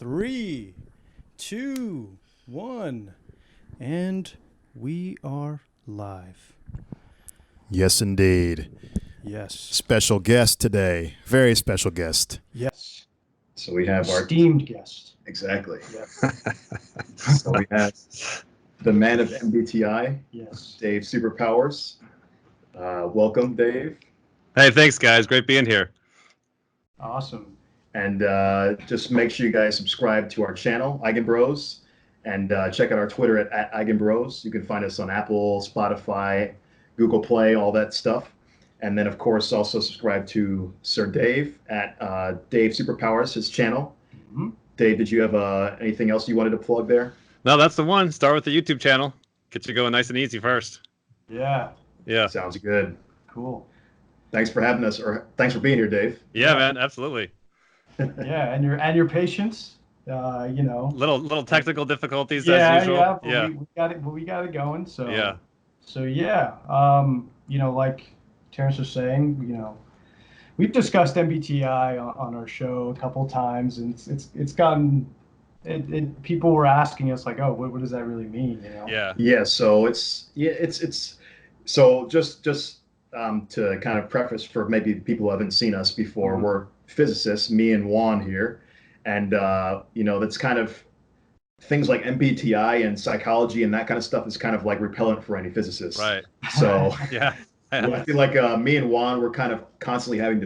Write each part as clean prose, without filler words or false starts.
Three, two, one, and we are live. Yes, indeed. Yes. Special guest today. Very special guest. Yes. So we have our Esteemed guest. exactly. Yes. So we have the man of MBTI, Yes. DaveSuperPowers. Welcome, Dave. Hey, thanks, guys. Great being here. Awesome. And just make sure you guys subscribe to our channel, Eigenbros, and check out our Twitter at Eigenbros. You can find us on Apple, Spotify, Google Play, all that stuff. And then, of course, also subscribe to Sir Dave at Dave Superpowers, his channel. Mm-hmm. Dave, did you have anything else you wanted to plug there? No, that's the one. Start with the YouTube channel. Get you going nice and easy first. Yeah. Yeah. Sounds good. Cool. Thanks for having us, or thanks for being here, Dave. Yeah, man. Absolutely. Yeah, and your patience. Little technical difficulties Yeah, as usual. yeah. But we got it going. So Yeah. So yeah. Like Terrence was saying, we've discussed MBTI on our show a couple times, and it's gotten people were asking us like, oh, what does that really mean? Yeah. Yeah. So it's so just to kind of preface for maybe people who haven't seen us before, Mm-hmm. we're physicists, me and Juan here, and that's kind of things like MBTI and psychology and that kind of stuff is kind of like repellent for any physicist. Right. So Yeah. I feel like me and Juan, we're kind of constantly having to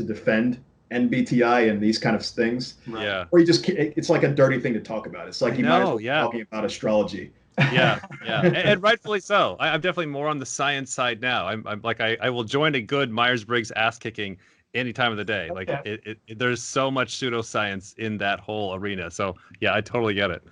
defend MBTI and these kind of things. Right. Yeah. Or it's like a dirty thing to talk about. It's like you might as well be yeah. talking about astrology. Yeah. Yeah. And rightfully so. I'm definitely more on the science side now. I'm like, I will join a good Myers-Briggs ass kicking any time of the day. Like there's so much pseudoscience in that whole arena. So yeah, I totally get it.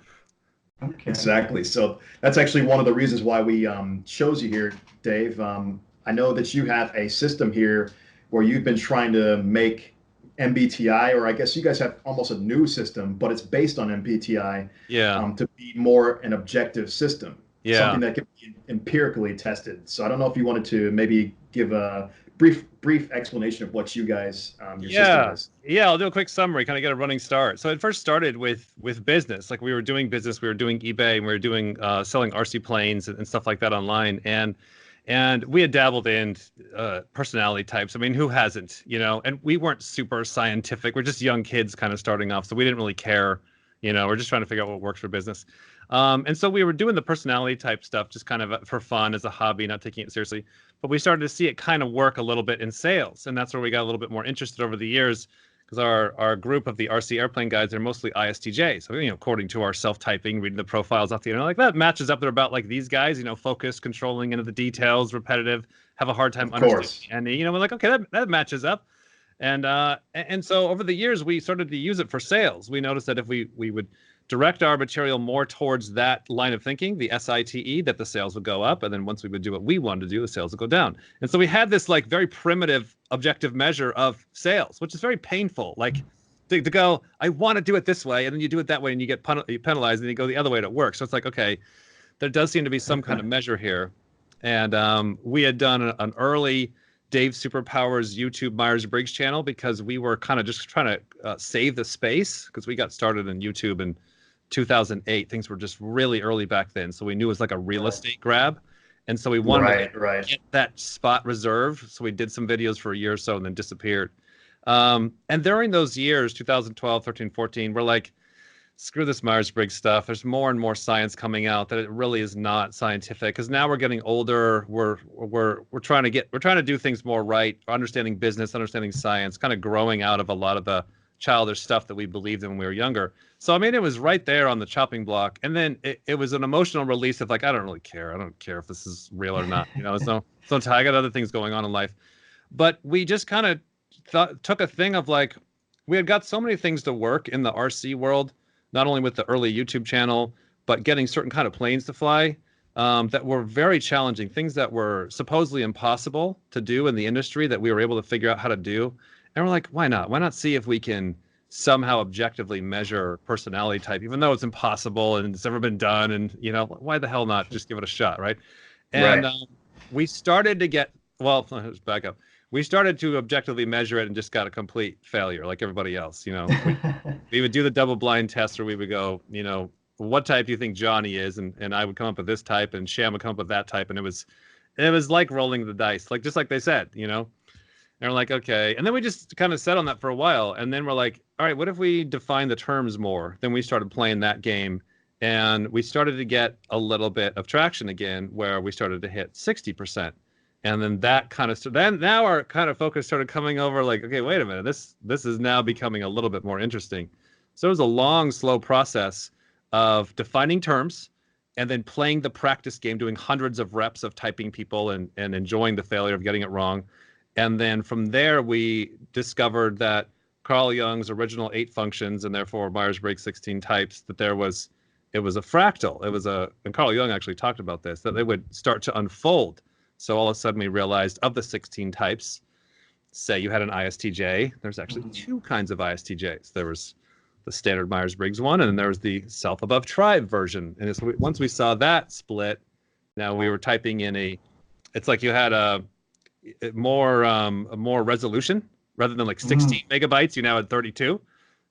Okay. Exactly. So that's actually one of the reasons why we chose you here, Dave. I know that you have a system here where you've been trying to make MBTI, or I guess you guys have almost a new system, but it's based on MBTI. Yeah. To be more an objective system. Yeah. Something that can be empirically tested. So I don't know if you wanted to maybe give a brief explanation of what you guys your system is. Yeah, I'll do a quick summary, kind of get a running start. So it first started with business. Like we were doing business, we were doing eBay, and we were doing selling RC planes and stuff like that online. And we had dabbled in personality types. I mean, who hasn't, And we weren't super scientific. We're just young kids kind of starting off. So we didn't really care, we're just trying to figure out what works for business. And so we were doing the personality type stuff just kind of for fun as a hobby, not taking it seriously. But we started to see it kind of work a little bit in sales. And that's where we got a little bit more interested over the years, because our group of the RC airplane guys are mostly ISTJ. So, according to our self-typing, reading the profiles off the internet, like that matches up. They're about like these guys, focused, controlling into the details, repetitive, have a hard time understanding. And, we're like, okay, that matches up. And so over the years, we started to use it for sales. We noticed that if we would direct our material more towards that line of thinking, the SITE, that the sales would go up. And then once we would do what we wanted to do, the sales would go down. And so we had this like very primitive objective measure of sales, which is very painful. Like to go, I want to do it this way. And then you do it that way and you get penalized, and you go the other way and it works. So it's like, okay, there does seem to be some kind of measure here. And we had done an early Dave Superpowers YouTube Myers-Briggs channel because we were kind of just trying to save the space, because we got started in YouTube in 2008. Things were just really early back then, so we knew it was like a real estate grab, and so we wanted to get that spot reserved. So we did some videos for a year or so and then disappeared. And during those years, 2012, 13, 14, we're like, screw this Myers-Briggs stuff. There's more and more science coming out that it really is not scientific, because now we're getting older. We're trying to do things more right, understanding business, understanding science, kind of growing out of a lot of the childish stuff that we believed in when we were younger. So I mean, it was right there on the chopping block. And then it was an emotional release of like, I don't really care. I don't care if this is real or not. It's no I got other things going on in life. But we just kind of took a thing of like, we had got so many things to work in the RC world, not only with the early YouTube channel, but getting certain kind of planes to fly that were very challenging, things that were supposedly impossible to do in the industry that we were able to figure out how to do. And we're like, why not? Why not see if we can somehow objectively measure personality type, even though it's impossible and it's never been done? And, why the hell not just give it a shot, right? And we started to get, well, let's back up. we started to objectively measure it and just got a complete failure like everybody else. We would do the double blind test where we would go, what type do you think Johnny is? And I would come up with this type and Sham would come up with that type. And it was like rolling the dice, like, just like they said, and we're like, okay. And then we just kind of sat on that for a while. And then we're like, all right, what if we define the terms more? Then we started playing that game and we started to get a little bit of traction again, where we started to hit 60%. And then that kind of, then now our kind of focus started coming over like, okay, wait a minute, this is now becoming a little bit more interesting. So it was a long, slow process of defining terms and then playing the practice game, doing hundreds of reps of typing people and enjoying the failure of getting it wrong. And then from there, we discovered that Carl Jung's original 8 functions and therefore Myers-Briggs 16 types, that it was a fractal. And Carl Jung actually talked about this, that they would start to unfold. So all of a sudden we realized of the 16 types, say you had an ISTJ, there's actually 2 kinds of ISTJs. There was the standard Myers-Briggs one, and then there was the self-above tribe version. And once we saw that split, now we were typing in it's like you had a more resolution rather than like 16 megabytes, you now had 32.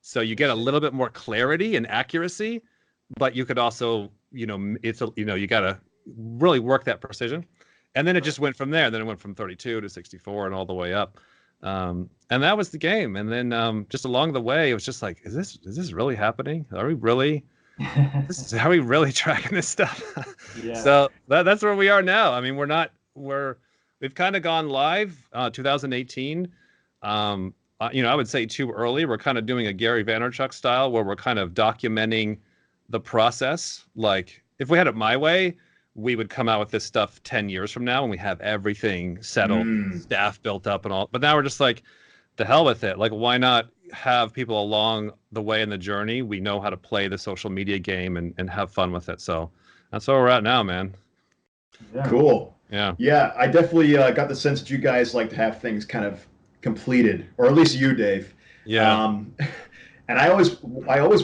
So you get a little bit more clarity and accuracy, but you could also, you got to really work that precision. And then it just went from there. Then it went from 32 to 64 and all the way up. And that was the game. And then just along the way, it was just like, is this really happening? Are we really tracking this stuff? Yeah. So that's where we are now. I mean, we've kind of gone live 2018. I would say too early. We're kind of doing a Gary Vaynerchuk style where we're kind of documenting the process. Like if we had it my way, we would come out with this stuff 10 years from now when we have everything settled, staff built up and all. But now we're just like, the hell with it. Like, why not have people along the way in the journey? We know how to play the social media game and have fun with it. So that's where we're at now, man. Yeah. Cool. Yeah. Yeah, I definitely got the sense that you guys like to have things kind of completed, or at least you, Dave. Yeah. And I always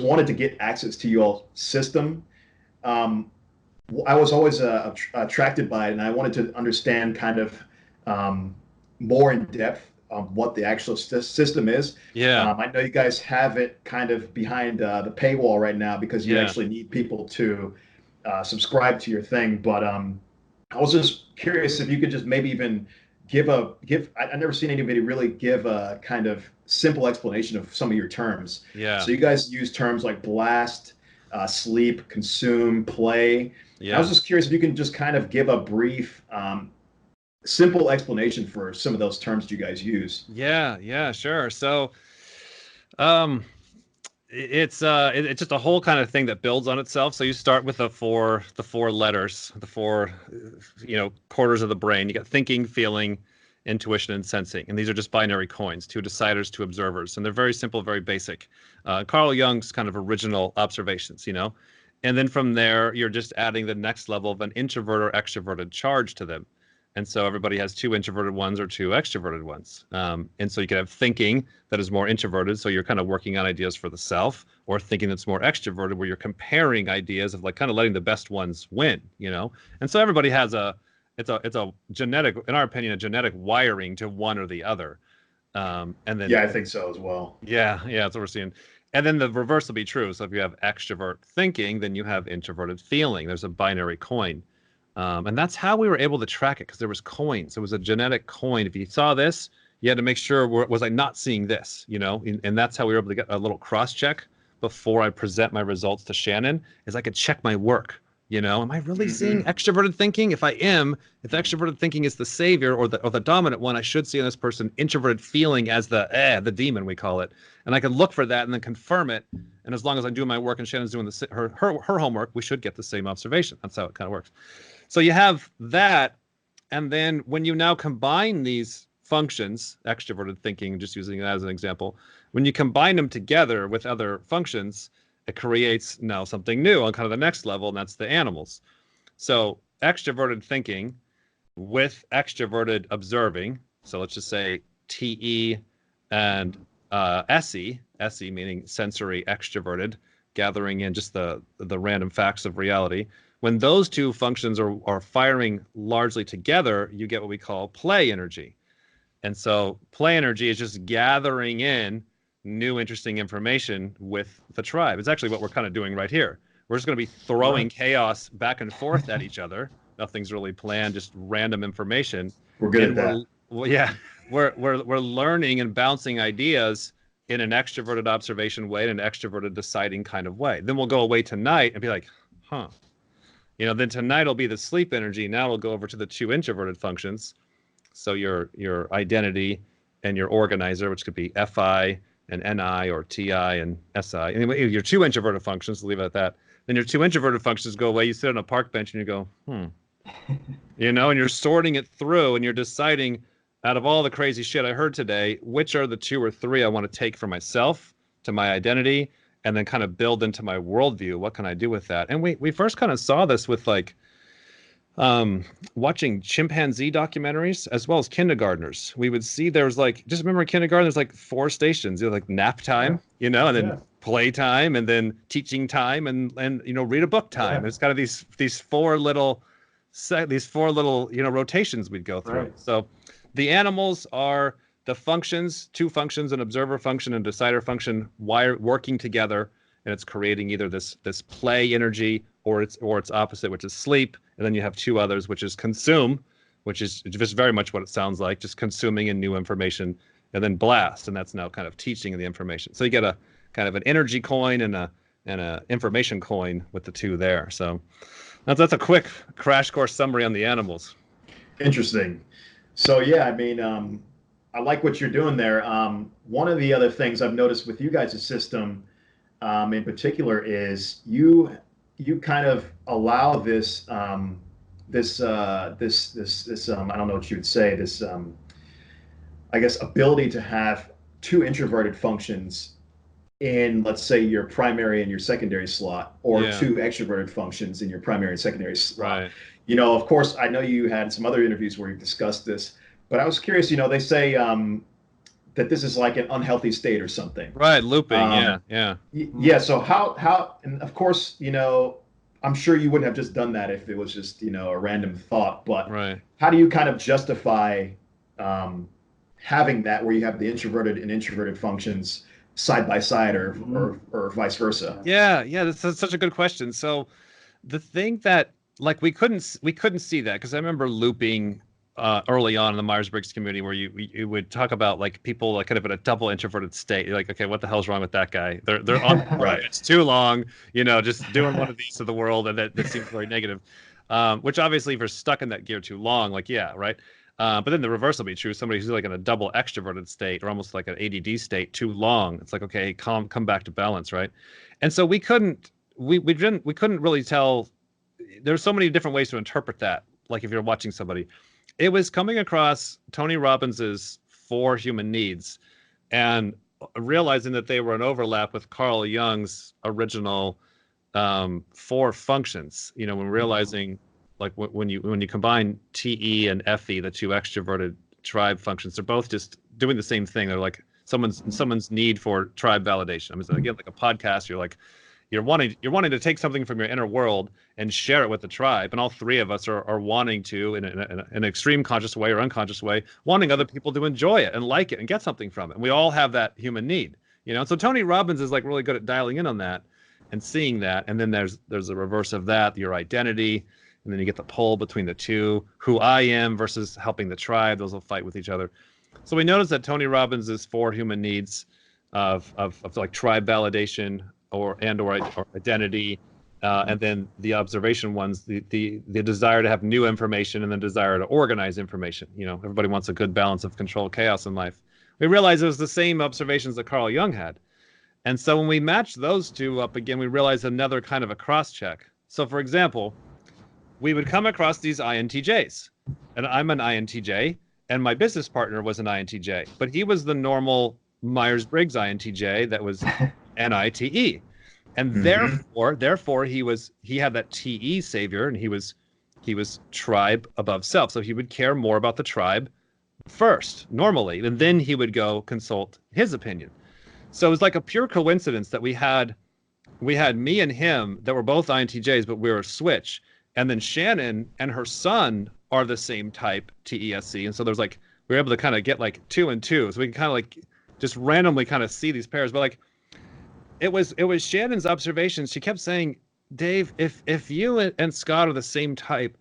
wanted to get access to your system. I was always attracted by it, and I wanted to understand kind of more in depth what the actual system is. Yeah. I know you guys have it kind of behind the paywall right now because you actually need people to subscribe to your thing. But I was just curious if you could just maybe even I've never seen anybody really give a kind of simple explanation of some of your terms. Yeah. So you guys use terms like blast, sleep, consume, play. Yeah. I was just curious if you can just kind of give a brief, simple explanation for some of those terms that you guys use. Yeah, sure. So, it's just a whole kind of thing that builds on itself. So you start with the four letters, the four, quarters of the brain. You got thinking, feeling, intuition, and sensing. And these are just binary coins, 2 deciders, 2 observers. And they're very simple, very basic. Carl Jung's kind of original observations, And then from there, you're just adding the next level of an introvert or extroverted charge to them. And so everybody has 2 introverted ones or 2 extroverted ones. And so you can have thinking that is more introverted. So you're kind of working on ideas for the self, or thinking that's more extroverted where you're comparing ideas of like kind of letting the best ones win, And so everybody has it's a genetic, in our opinion, a genetic wiring to one or the other. And then, yeah, I think so as well. Yeah. That's what we're seeing. And then the reverse will be true. So if you have extrovert thinking, then you have introverted feeling. There's a binary coin. And that's how we were able to track it, because there was coins. It was a genetic coin. If you saw this, you had to make sure, was I not seeing this, And that's how we were able to get a little cross check before I present my results to Shannon, is I could check my work. Am I really seeing extroverted thinking? If I am, if extroverted thinking is the savior or the dominant one, I should see in this person introverted feeling as the demon, we call it. And I can look for that and then confirm it. And as long as I'm doing my work and Shannon's doing her homework, we should get the same observation. That's how it kind of works. So you have that. And then when you now combine these functions, extroverted thinking, just using that as an example, when you combine them together with other functions, it creates now something new on kind of the next level, and that's the animals. So extroverted thinking with extroverted observing. So let's just say TE and SE meaning sensory extroverted, gathering in just the random facts of reality. When those 2 functions are firing largely together, you get what we call play energy. And so play energy is just gathering in new interesting information with the tribe. It's actually what we're kind of doing right here. We're just going to be throwing chaos back and forth at each other. Nothing's really planned, just random information. We're good at that. Well, yeah, we're learning and bouncing ideas in an extroverted observation way, in an extroverted deciding kind of way. Then we'll go away tonight and be like, huh. Then tonight will be the sleep energy. Now we'll go over to the 2 introverted functions. So your identity and your organizer, which could be FI and NI or TI and SI. Anyway, your 2 introverted functions, leave it at that. Then your 2 introverted functions go away. You sit on a park bench and you go, and you're sorting it through and you're deciding out of all the crazy shit I heard today, which are the 2 or 3 I want to take for myself, to my identity, and then kind of build into my worldview. What can I do with that? And we first kind of saw this with like watching chimpanzee documentaries as well as kindergartners. We would see there was like, just remember in kindergarten, there's like 4 stations, like nap time, and then play time, and then teaching time, and read a book time. It's kind of these four little rotations we'd go through. Right. So the animals are the functions, 2 functions, an observer function and decider function, working together, and it's creating either this play energy or its opposite, which is sleep. And then you have 2 others, which is consume, which is just very much what it sounds like, just consuming in new information, and then blast, and that's now kind of teaching the information. So you get a kind of an energy coin and a information coin with the 2 there. So that's a quick crash course summary on the animals. Interesting. So yeah, I mean, I like what you're doing there. One of the other things I've noticed with you guys' system, in particular, is you kind of allow this I don't know what you would say, this I guess ability to have 2 introverted functions in, let's say, your primary and your secondary slot, or 2 extroverted functions in your primary and secondary slot. Right. Of course, I know you had some other interviews where you've discussed this, but I was curious, they say that this is like an unhealthy state or something. Right, looping, Yeah, so how, and of course, I'm sure you wouldn't have just done that if it was just, a random thought, but how do you kind of justify having that where you have the introverted and introverted functions side by side, or vice versa? Yeah, that's such a good question. So the thing that, like, we couldn't see that, because I remember looping early on in the Myers-Briggs community, where you would talk about like people like kind of in a double introverted state. You're like, okay, what the hell's wrong with that guy? They're on right. It's too long, just doing one of these to the world, and that seems very negative. Which obviously, if you're stuck in that gear too long, like right. But then the reverse will be true. Somebody who's like in a double extroverted state, or almost like an ADD state, too long. It's like, okay, come back to balance, right? And so we couldn't really tell. There's so many different ways to interpret that. Like if you're watching somebody. It was coming across Tony Robbins's 4 human needs and realizing that they were an overlap with Carl Jung's original 4 functions. When realizing like when you combine TE and FE, the 2 extroverted tribe functions, they're both just doing the same thing. They're like someone's need for tribe validation. I mean, so again, like a podcast, you're wanting to take something from your inner world and share it with the tribe, and all 3 of us are wanting to, in an extreme conscious way or unconscious way, wanting other people to enjoy it and like it and get something from it. And we all have that human need, So Tony Robbins is like really good at dialing in on that and seeing that. And then there's a reverse of that, your identity, and then you get the pull between the 2, who I am versus helping the tribe. Those will fight with each other. So we noticed that Tony Robbins' 4 human needs of like tribe validation, or identity, and then the observation ones, the desire to have new information and the desire to organize information. Everybody wants a good balance of control, chaos in life. We realized it was the same observations that Carl Jung had. And so when we matched those 2 up again, we realized another kind of a cross-check. So for example, we would come across these INTJs, and I'm an INTJ, and my business partner was an INTJ, but he was the normal Myers-Briggs INTJ that was NITE, and therefore he had that TE savior, and he was tribe above self. So he would care more about the tribe first normally, and then he would go consult his opinion. So it was like a pure coincidence that we had me and him that were both INTJs, but we were a switch. And then Shannon and her son are the same type, TESC. And so there's like we were able to kind of get like 2 and 2, so we can kind of like just randomly kind of see these pairs. But like it was Shannon's observations. She kept saying, Dave, if you and Scott are the same type,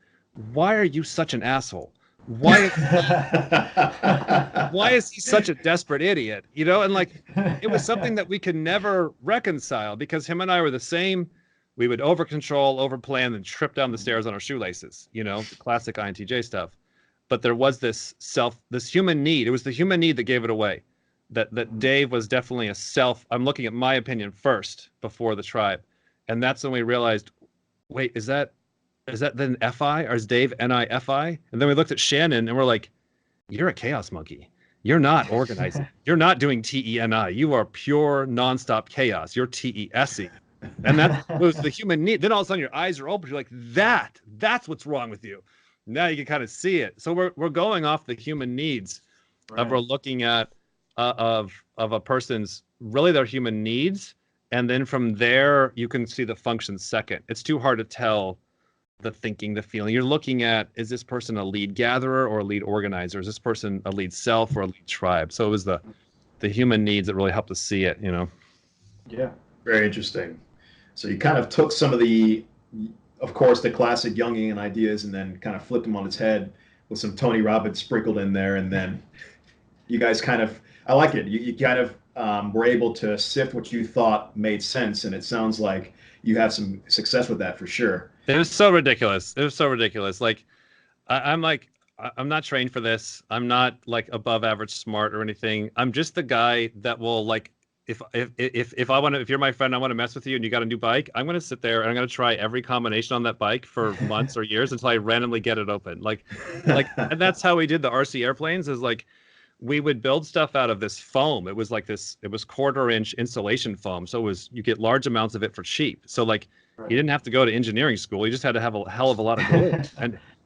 why are you such an asshole? Why is he such a desperate idiot? You know, and like it was something that we could never reconcile because him and I were the same. We would over control, over plan, and trip down the stairs on our shoelaces, you know, the classic INTJ stuff. But there was this human need. It was the human need that gave it away. That Dave was definitely a self. I'm looking at my opinion first before the tribe. And that's when we realized, wait, is that then FI or is Dave NI-FI? And then we looked at Shannon and we're like, you're a chaos monkey. You're not organizing. You're not doing TENI. You are pure nonstop chaos. You're TESE. And that was the human need. Then all of a sudden your eyes are open. You're like, that's what's wrong with you. Now you can kind of see it. So we're going off the human needs of we're looking at of a person's really their human needs. And then from there, you can see the function second. It's too hard to tell the thinking, the feeling. You're looking at, is this person a lead gatherer or a lead organizer? Is this person a lead self or a lead tribe? So it was the human needs that really helped us see it, you know? Yeah. Very interesting. So you kind of took some of the, of course, the classic Jungian ideas and then kind of flipped them on its head with some Tony Robbins sprinkled in there. And then you guys kind of, I like it. You kind of were able to sift what you thought made sense. And it sounds like you had some success with that for sure. It was so ridiculous. It was so ridiculous. Like, I'm not trained for this. I'm not like above average smart or anything. I'm just the guy that will like, if you're my friend, I want to mess with you and you got a new bike, I'm going to sit there and I'm going to try every combination on that bike for months or years until I randomly get it open. Like, and that's how we did the RC airplanes is like, we would build stuff out of this foam. It was like this, it was 1/4-inch insulation foam. So you get large amounts of it for cheap. So like you didn't have to go to engineering school. You just had to have a hell of a lot of glue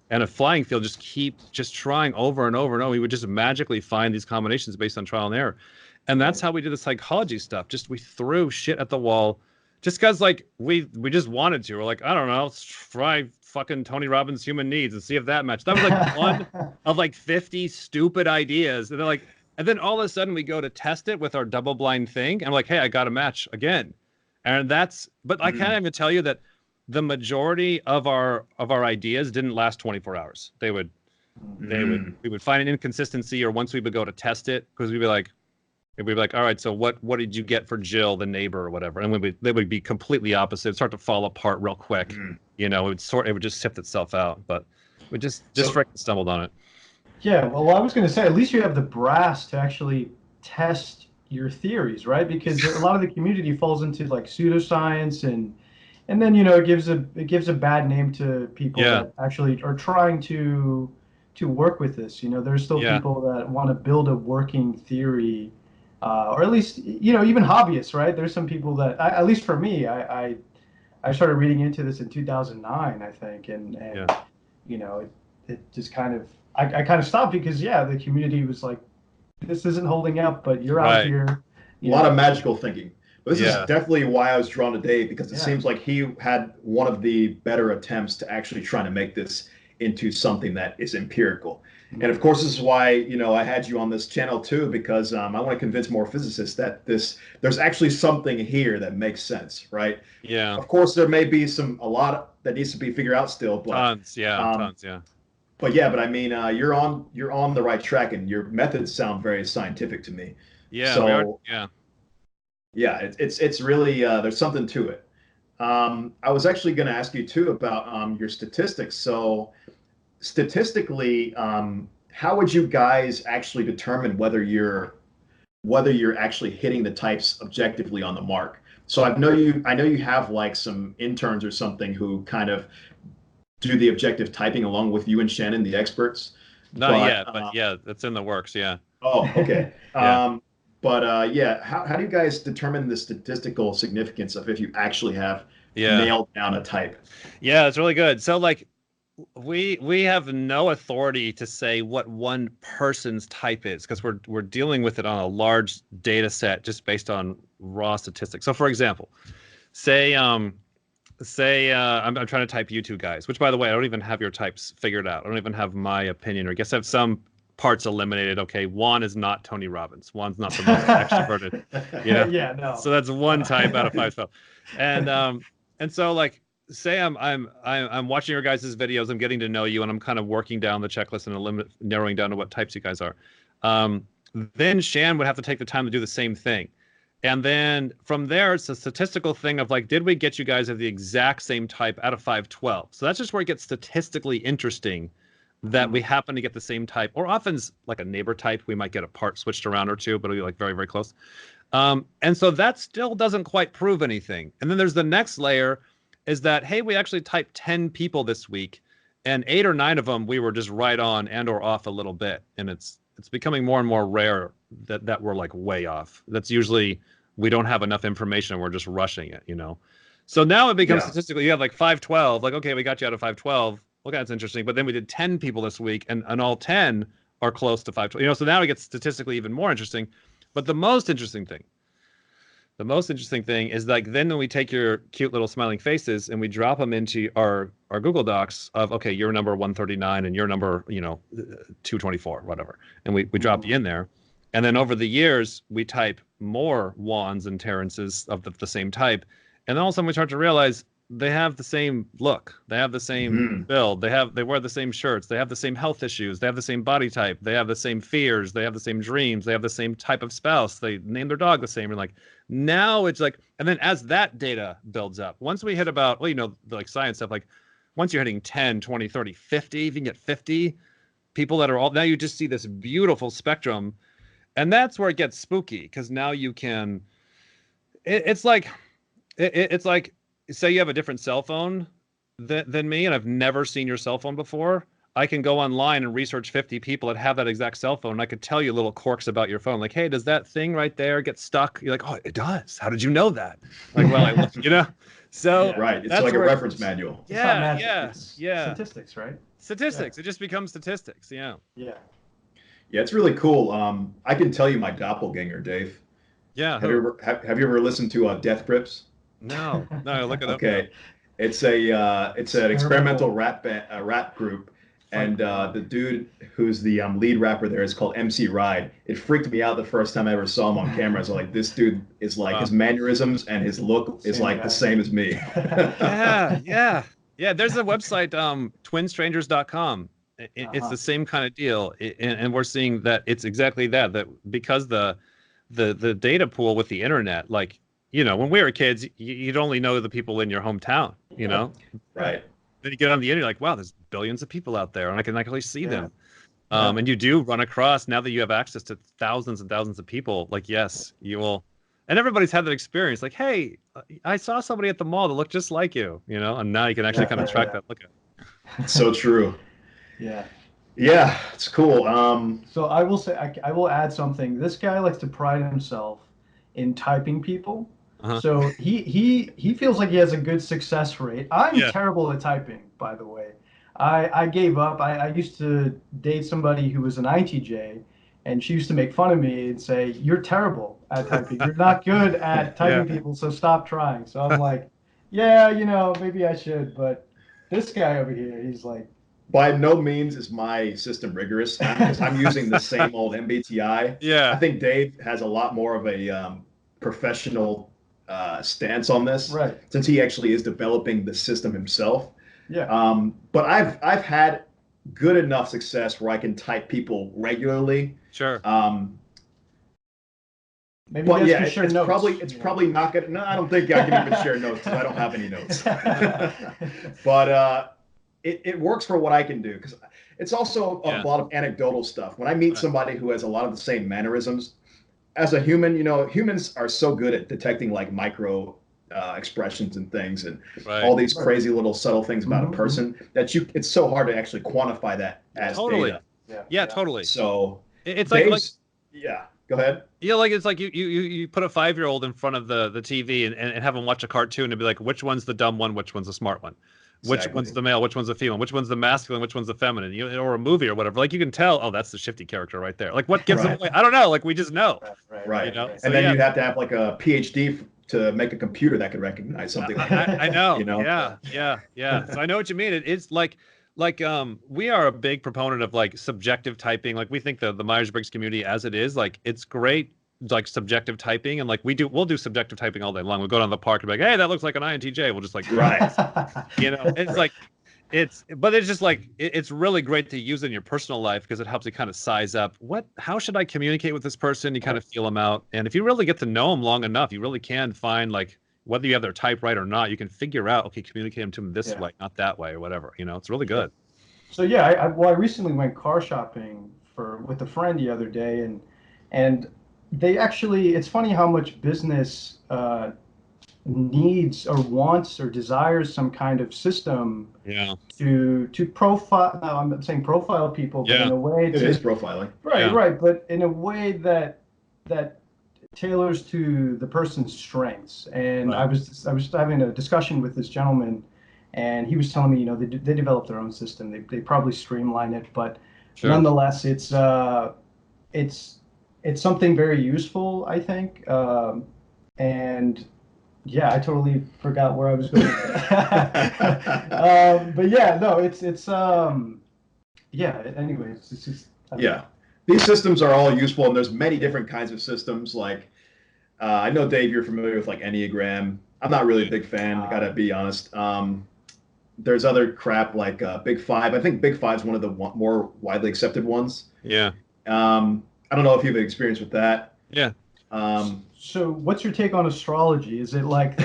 and a flying field, just trying over and over and over. We would just magically find these combinations based on trial and error. And that's how we did the psychology stuff. Just we threw shit at the wall just because like we just wanted to. We're like, I don't know, let's try fucking Tony Robbins' human needs and see if that matched. That was like one of like 50 stupid ideas. And they're like, and then all of a sudden we go to test it with our double blind thing. And I'm like, hey, I got a match again. And but I can't even tell you that the majority of our ideas didn't last 24 hours. We would find an inconsistency, or once we would go to test it, because we'd be like, all right, so what did you get for Jill, the neighbor, or whatever? And they would be completely opposite. It'd start to fall apart real quick. You know, it would just sift itself out. But we just freaking stumbled on it. Yeah, well, I was going to say, at least you have the brass to actually test your theories, right? Because a lot of the community falls into like pseudoscience, and then it gives a bad name to people that actually are trying to work with this. There's still people that want to build a working theory. Or at least, even hobbyists, right? There's some people that, at least for me, I started reading into this in 2009, I think, and it just kind of, I kind of stopped because, the community was like, this isn't holding up, but you're out here. A lot of magical thinking. But this is definitely why I was drawn to Dave, because it seems like he had one of the better attempts to actually trying to make this into something that is empirical. And of course, this is why, I had you on this channel too, because I want to convince more physicists that there's actually something here that makes sense, right? Yeah. Of course, there may be a lot that needs to be figured out still, but tons. But I mean, you're on the right track, and your methods sound very scientific to me. Yeah. So, it's really there's something to it. I was actually going to ask you too about your statistics. So statistically, how would you guys actually determine whether you're actually hitting the types objectively on the mark? So I know you have like some interns or something who kind of do the objective typing along with you and Shannon, the experts. Not yet, but that's in the works. Yeah. Oh, okay. How do you guys determine the statistical significance of if you actually have nailed down a type? Yeah, it's really good. So like we have no authority to say what one person's type is, because we're dealing with it on a large data set just based on raw statistics. So for example, say I'm trying to type you two guys, which by the way, I don't even have your types figured out. I don't even have my opinion, or I guess I have some parts eliminated. Okay, Juan is not Tony Robbins. Juan's not the most extroverted. You know? Yeah, no. So that's one type out of 512. And so like say I'm watching your guys' videos, I'm getting to know you, and I'm kind of working down the checklist and narrowing down to what types you guys are. Then Shan would have to take the time to do the same thing. And then from there, it's a statistical thing of like, did we get you guys of the exact same type out of 512? So that's just where it gets statistically interesting that we happen to get the same type, or often like a neighbor type. We might get a part switched around or two, but it'll be like very, very close. And so that still doesn't quite prove anything. And then there's the next layer is that, hey, we actually typed 10 people this week, and 8 or 9 of them we were just right on and or off a little bit. And it's becoming more and more rare that we're like way off. That's usually we don't have enough information and we're just rushing it, you know? So now it becomes statistically, you have like 512, like, okay, we got you out of 512. Okay, that's interesting. But then we did 10 people this week, and all 10 are close to 512. You know, so now it gets statistically even more interesting. But the most interesting thing is like then when we take your cute little smiling faces and we drop them into our Google Docs of, okay, you're number 139 and you're number, 224, whatever. And we drop you in there. And then over the years, we type more Juans and Terrences of the same type. And then all of a sudden we start to realize they have the same look. They have the same build. They wear the same shirts. They have the same health issues. They have the same body type. They have the same fears. They have the same dreams. They have the same type of spouse. They name their dog the same. And like now it's like, and then as that data builds up, once we hit about, like science stuff, like once you're hitting 10, 20, 30, 50, if you can get 50 people that are all, now you just see this beautiful spectrum. And that's where it gets spooky, because now you can, it's like, say you have a different cell phone than me, and I've never seen your cell phone before. I can go online and research 50 people that have that exact cell phone, and I could tell you little quirks about your phone. Like, hey, does that thing right there get stuck? You're like, oh, it does. How did you know that? Like, well, I looked, So right, it's like a reference manual. Yeah. Statistics, right? Statistics. Yeah. It just becomes statistics. Yeah. Yeah, it's really cool. I can tell you my doppelganger, Dave. Yeah. Have you ever listened to Death Grips? No, look it up. Okay, it's an experimental rap group, and the dude who's the lead rapper there is called MC Ride. It freaked me out the first time I ever saw him on camera. So like, this dude is like, his mannerisms and his look is like the same as me. Yeah. There's a website, twinstrangers.com. It's the same kind of deal, and we're seeing that it's exactly that because the data pool with the internet, like, when we were kids, you'd only know the people in your hometown, Right. Then you get on the internet, like, wow, there's billions of people out there, and I can actually see them. And you do run across, now that you have access to thousands and thousands of people, like, yes, you will. And everybody's had that experience, like, hey, I saw somebody at the mall that looked just like you, and now you can actually kind of track that look at. It's so true. Yeah, it's cool. So I will say, I will add something. This guy likes to pride himself in typing people. So he feels like he has a good success rate. I'm terrible at typing, by the way. I gave up. I used to date somebody who was an ITJ, and she used to make fun of me and say, "You're terrible at typing. You're not good at typing people, so stop trying." So I'm like, yeah, maybe I should. But this guy over here, he's like, by no means is my system rigorous, because I'm using the same old MBTI. Yeah. I think Dave has a lot more of a professional stance on this, right? Since he actually is developing the system himself. Yeah. But I've had good enough success where I can type people regularly. Sure. Maybe but yeah, it's probably not gonna. No, I don't think I can even share notes, because I don't have any notes. But it works for what I can do, because it's also a lot of anecdotal stuff. When I meet somebody who has a lot of the same mannerisms, as a human, humans are so good at detecting like micro expressions and things, and all these crazy little subtle things about a person that it's so hard to actually quantify that as data. Yeah, totally. So it's like go ahead. Yeah, like it's like you put a 5-year-old in front of the TV and have them watch a cartoon and be like, which one's the dumb one, which one's the smart one, which one's the male, which one's the female, which one's the masculine, which one's the feminine, or a movie or whatever. Like, you can tell, oh, that's the shifty character right there. Like, what gives them away? I don't know. Like, we just know. Right. So, and then you'd have to have like a PhD to make a computer that could recognize something like that. I know. Yeah. So I know what you mean. It's like like we are a big proponent of like subjective typing. Like we think the Myers-Briggs community as it is, like it's great, like subjective typing, and like we'll do subjective typing all day long. We'll go down to the park and be like, hey, that looks like an INTJ. We'll just like Right. you know, it's like but it's just like it's really great to use in your personal life because it helps you kind of size up how should I communicate with this person. You kind of feel them out, and if you really get to know them long enough, you really can find like whether you have their type right or not, you can figure out, okay, communicate them to them this way, not that way, or whatever. You know, it's really good. So yeah, I recently went car shopping with a friend the other day, and they actually, it's funny how much business needs or wants or desires some kind of system to profile. No, I'm not saying profile people, but in a way it is profiling. Right, but in a way that tailors to the person's strengths. And I was having a discussion with this gentleman, and he was telling me, you know, they developed their own system. They probably streamline it, but nonetheless, it's something very useful, I think. And yeah, I totally forgot where I was going. But yeah, no, it's yeah. Anyway, it's just These systems are all useful, and there's many different kinds of systems. Like, I know, Dave, you're familiar with like Enneagram. I'm not really a big fan, I gotta be honest. There's other crap like Big Five. I think Big Five is one of the more widely accepted ones. Yeah. I don't know if you have experience with that. Yeah. So what's your take on astrology? Is it like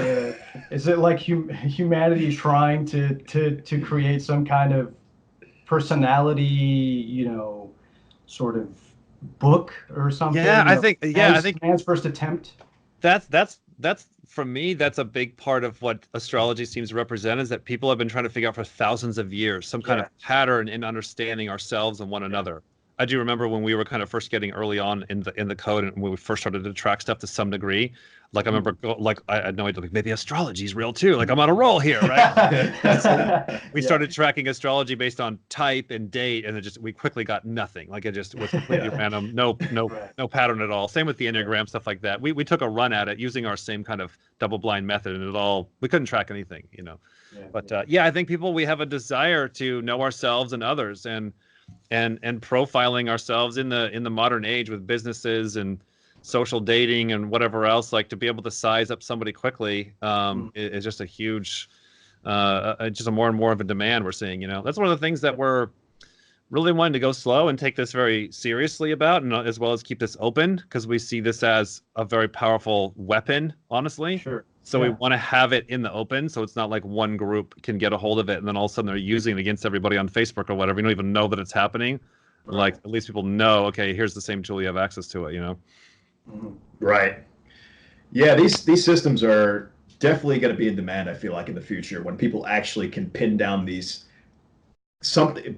humanity trying to create some kind of personality, you know, sort of book or something? Yeah, I think man's first attempt. That's for me, that's a big part of what astrology seems to represent, is that people have been trying to figure out for thousands of years some kind of pattern in understanding ourselves and one another. I do remember when we were kind of first getting early on in the code, and when we first started to track stuff to some degree. Like I remember, I had no idea, like maybe astrology is real too. Like I'm on a roll here, right? So we started tracking astrology based on type and date, and we quickly got nothing. Like it just was completely random, no pattern at all. Same with the Enneagram, stuff like that. We took a run at it using our same kind of double-blind method, and we couldn't track anything, you know. But I think we have a desire to know ourselves and others, and profiling ourselves in the modern age with businesses and social dating and whatever else, like to be able to size up somebody quickly is just a huge just a more and more of a demand we're seeing. You know, that's one of the things that we're really wanting to go slow and take this very seriously about, and as well as keep this open, because we see this as a very powerful weapon, honestly. So we want to have it in the open, so it's not like one group can get a hold of it and then all of a sudden they're using it against everybody on Facebook or whatever. You don't even know that it's happening. Like at least people know, okay, here's the same tool, you have access to it, you know? Right. Yeah, these systems are definitely going to be in demand, I feel like, in the future, when people actually can pin down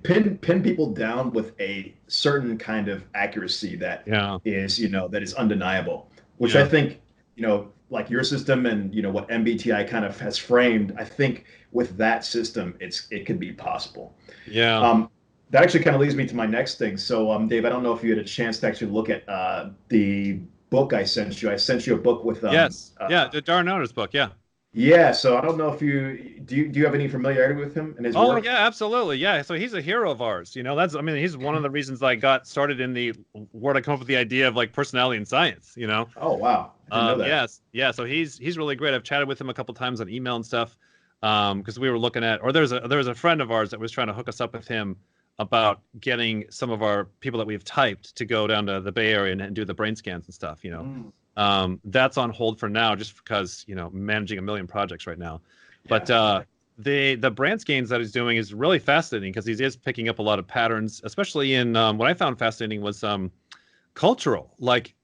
pin people down with a certain kind of accuracy that is, you know, that is undeniable, which I think, you know, like your system and, you know, what MBTI kind of has framed, I think with that system, it could be possible. Yeah. That actually kind of leads me to my next thing. So, Dave, I don't know if you had a chance to actually look at the book I sent you. I sent you a book with the Darren Owner's book. Yeah, so I don't know if you have any familiarity with him and his work? Oh yeah, absolutely. Yeah, so he's a hero of ours. You know, he's one of the reasons I got started in the where I come up with the idea of like personality in science. You know. Oh wow. I didn't know that. Yes, yeah. So he's really great. I've chatted with him a couple times on email and stuff, because we were looking at, or there's a friend of ours that was trying to hook us up with him about getting some of our people that we've typed to go down to the Bay Area and do the brain scans and stuff. You know. That's on hold for now, just because, you know, managing a million projects right now. But the brand scans that he's doing is really fascinating, because he is picking up a lot of patterns, especially in what I found fascinating was cultural, like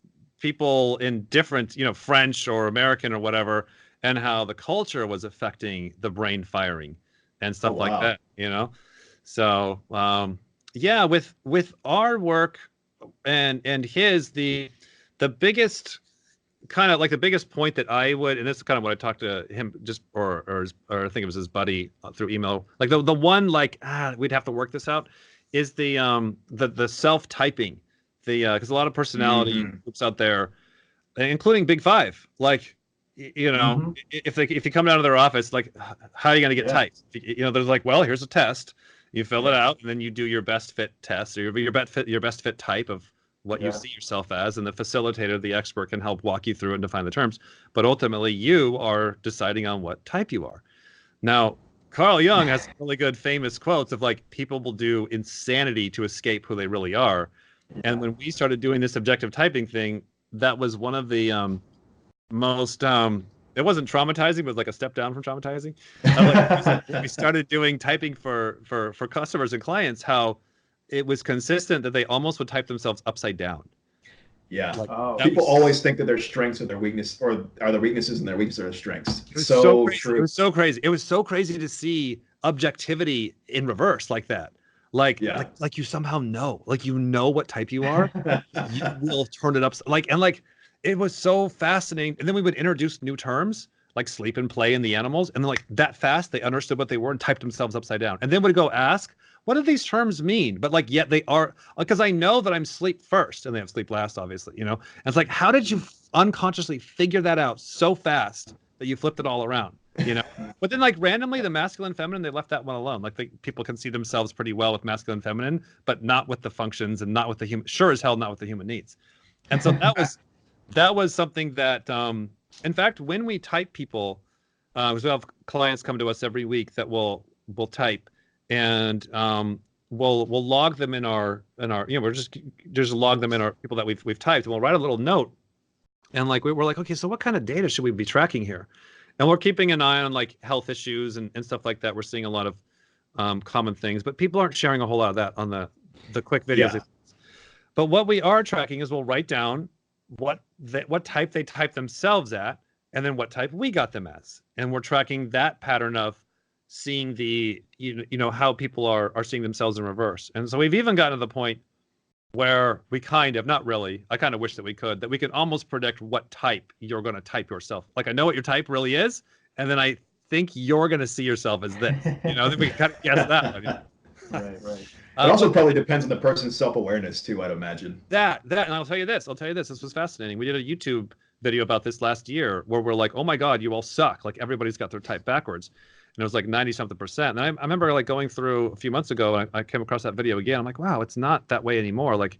people in different, you know, French or American or whatever, and how the culture was affecting the brain firing and stuff like that, you know. So with our work and his, the biggest kind of like the biggest point that I would, and this is kind of what I talked to him just, or I think it was his buddy through email, like the one like, we'd have to work this out, is the self-typing, because a lot of personality groups out there, including Big Five, like, you know, if you come down to their office, like, how are you going to get typed? You know, there's like, well, here's a test, You fill it out, and then you do your best fit test, or your best fit type of what you see yourself as, and the facilitator, the expert, can help walk you through it and define the terms. But ultimately, you are deciding on what type you are. Now, Carl Jung has really good famous quotes of like, people will do insanity to escape who they really are. And when we started doing this objective typing thing, that was one of the most it wasn't traumatizing, but it was like a step down from traumatizing. We started doing typing for customers and clients, how it was consistent that they almost would type themselves upside down. Yeah. Like, people always think that their strengths are their weakness, or are their weaknesses and their weaknesses are their strengths. It was so crazy. true. It was so crazy. It was so crazy to see objectivity in reverse like that. Like you somehow know, like, you know what type you are. You will turn it up. Like, it was so fascinating. And then we would introduce new terms like sleep and play in the animals. And then like that fast, they understood what they were and typed themselves upside down. And then would go ask, what do these terms mean? But like, yet they are, because I know that I'm sleep first and they have sleep last, obviously, you know? And it's like, how did you unconsciously figure that out so fast that you flipped it all around, you know? But then like randomly the masculine, feminine, they left that one alone. Like people can see themselves pretty well with masculine, feminine, but not with the functions and not with the human, sure as hell, not with the human needs. And so that was something that, in fact, when we type people, because we have clients come to us every week that will type, and we'll log them in our we're just log them in our people that we've typed, and we'll write a little note, and like we're like, okay, so what kind of data should we be tracking here? And we're keeping an eye on like health issues and stuff like that. We're seeing a lot of common things, but people aren't sharing a whole lot of that on the quick videos. Yeah. But what we are tracking is we'll write down what type they type themselves at, and then what type we got them as, and we're tracking that pattern of seeing the how people are seeing themselves in reverse. And so we've even gotten to the point where we kind of, not really, I kind of wish that we could almost predict what type you're going to type yourself. Like, I know what your type really is, and then I think you're going to see yourself as this. Then we can kind of guess that. Right. It also probably depends on the person's self-awareness too, I'd imagine. That, and I'll tell you this. This was fascinating. We did a YouTube video about this last year where we're like, oh my God, you all suck. Like, everybody's got their type backwards. And it was like 90-something%. And I remember like going through a few months ago, and I came across that video again. I'm like, wow, it's not that way anymore. Like,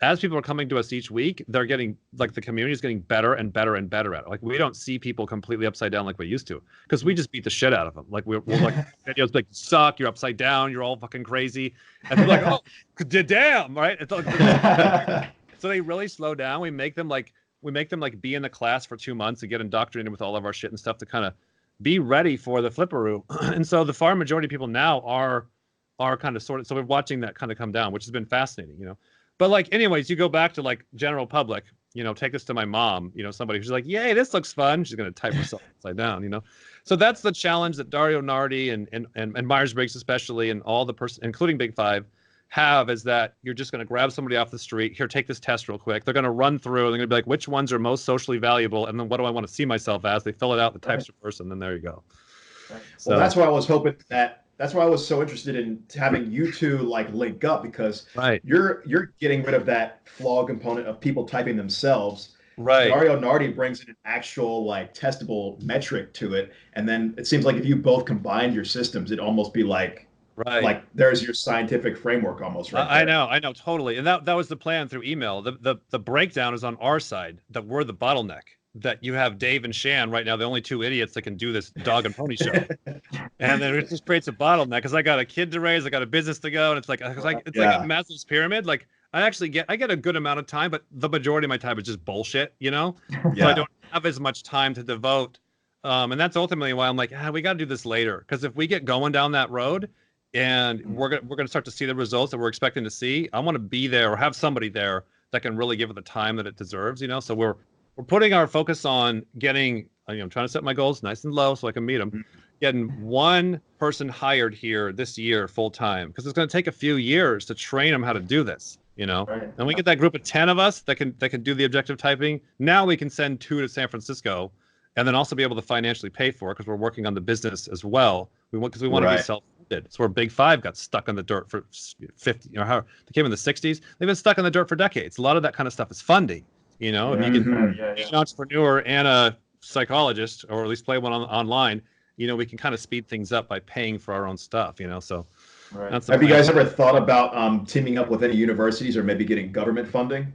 as people are coming to us each week, they're getting, like, the community is getting better and better and better at it. Like, we don't see people completely upside down like we used to, because we just beat the shit out of them. Like, we're like, videos like, you suck, you're upside down, you're all fucking crazy. And they're like, oh, damn, right? It's like, so they really slow down. We make them like be in the class for 2 months and get indoctrinated with all of our shit and stuff to kind of be ready for the flipperoo. And so the far majority of people now are kind of sorted. So we're watching that kind of come down, which has been fascinating, But like, anyways, you go back to like general public, take this to my mom, somebody who's like, yay, this looks fun. She's going to type herself upside down, So that's the challenge that Dario Nardi and Myers-Briggs especially, and all the including Big Five, have, is that you're just going to grab somebody off the street. Here, take this test real quick. They're going to run through, and they're going to be like, which ones are most socially valuable? And then what do I want to see myself as? They fill it out, the types reverse, and then there you go. Right. So, well, that's why I was hoping that's why I was so interested in having you two like link up, because you're getting rid of that flaw component of people typing themselves. Right. Dario Nardi brings in an actual like testable metric to it. And then it seems like if you both combined your systems, it'd almost be like, like there's your scientific framework almost right there. I know, totally. And that was the plan through email. The breakdown is on our side, that we're the bottleneck, that you have Dave and Shan right now, the only two idiots that can do this dog and pony show. And then it just creates a bottleneck, because I got a kid to raise, I got a business to go, and it's like like a massive pyramid. Like, I get a good amount of time, but the majority of my time is just bullshit, So I don't have as much time to devote. And that's ultimately why I'm like, we got to do this later, because if we get going down that road, and we're gonna start to see the results that we're expecting to see, I want to be there, or have somebody there that can really give it the time that it deserves, So we're putting our focus on getting, I'm trying to set my goals nice and low so I can meet them, getting one person hired here this year full time, because it's going to take a few years to train them how to do this, And we get that group of 10 of us that can do the objective typing. Now we can send 2 to San Francisco, and then also be able to financially pay for it, because we're working on the business as well. We want to be self-funded. It's where Big Five got stuck in the dirt for 50, how they came in the 60s. They've been stuck in the dirt for decades. A lot of that kind of stuff is funding. If you can be an entrepreneur and a psychologist, or at least play one online, we can kind of speed things up by paying for our own stuff. So Right. That's the Have you plan. guys ever thought about teaming up with any universities or maybe getting government funding?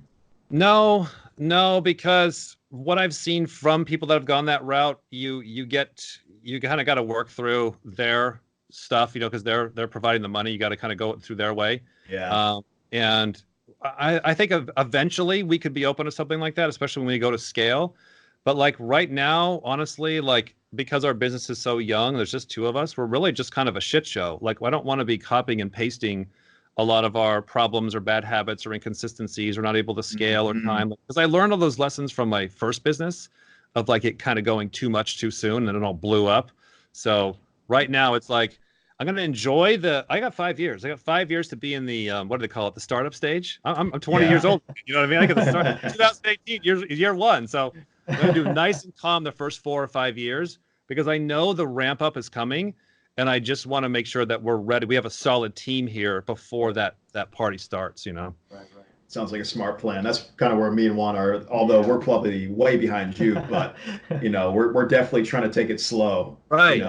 No, no, because what I've seen from people that have gone that route, you kind of got to work through their stuff, because they're providing the money. You got to kind of go through their way. Yeah. And I think eventually we could be open to something like that, especially when we go to scale. But like right now, honestly, like because our business is so young, there's just two of us. We're really just kind of a shit show. Like I don't want to be copying and pasting a lot of our problems or bad habits or inconsistencies or not able to scale or time. Because I learned all those lessons from my first business of like it kind of going too much too soon and it all blew up. So right now it's like I'm gonna enjoy I got 5 years. I got 5 years to be in the what do they call it? The startup stage. I'm 20 years old. You know what I mean? I got to start 2018 year one. So I'm gonna do nice and calm the first 4 or 5 years because I know the ramp up is coming. And I just want to make sure that we're ready. We have a solid team here before that party starts, Right. Sounds like a smart plan. That's kind of where me and Juan are, although we're probably way behind you, but we're definitely trying to take it slow. Right.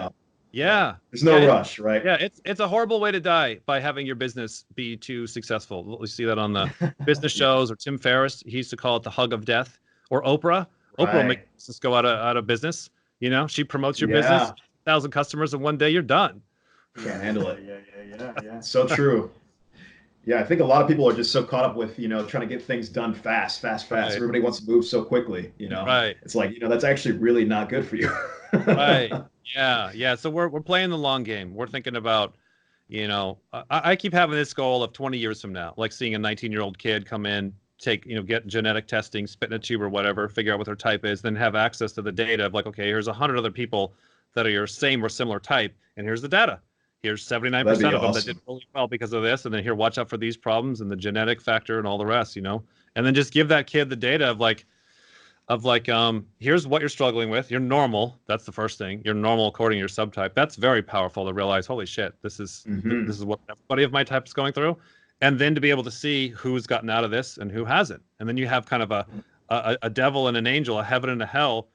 Yeah. There's no rush, right? Yeah, it's a horrible way to die by having your business be too successful. We see that on the business shows or Tim Ferriss. He used to call it the hug of death. Or Oprah. Oprah will make business go out of business. She promotes your business, 1,000 customers, and one day you're done. Can't handle it. Yeah. So true. Yeah, I think a lot of people are just so caught up with, trying to get things done fast. Right. Everybody wants to move so quickly, Right. It's like, that's actually really not good for you. Right. Yeah. So we're playing the long game. We're thinking about, I keep having this goal of 20 years from now, like seeing a 19-year-old kid come in, get genetic testing, spit in a tube or whatever, figure out what their type is, then have access to the data of like, okay, here's 100 other people that are your same or similar type, and here's the data. Here's 79% of them that did really well because of this, and then here, watch out for these problems and the genetic factor and all the rest, and then just give that kid the data of like, here's what you're struggling with. You're normal. That's the first thing. You're normal according to your subtype. That's very powerful to realize, holy shit, this is what everybody of my type is going through. And then to be able to see who's gotten out of this and who hasn't. And then you have kind of a devil and an angel, a heaven and a hell.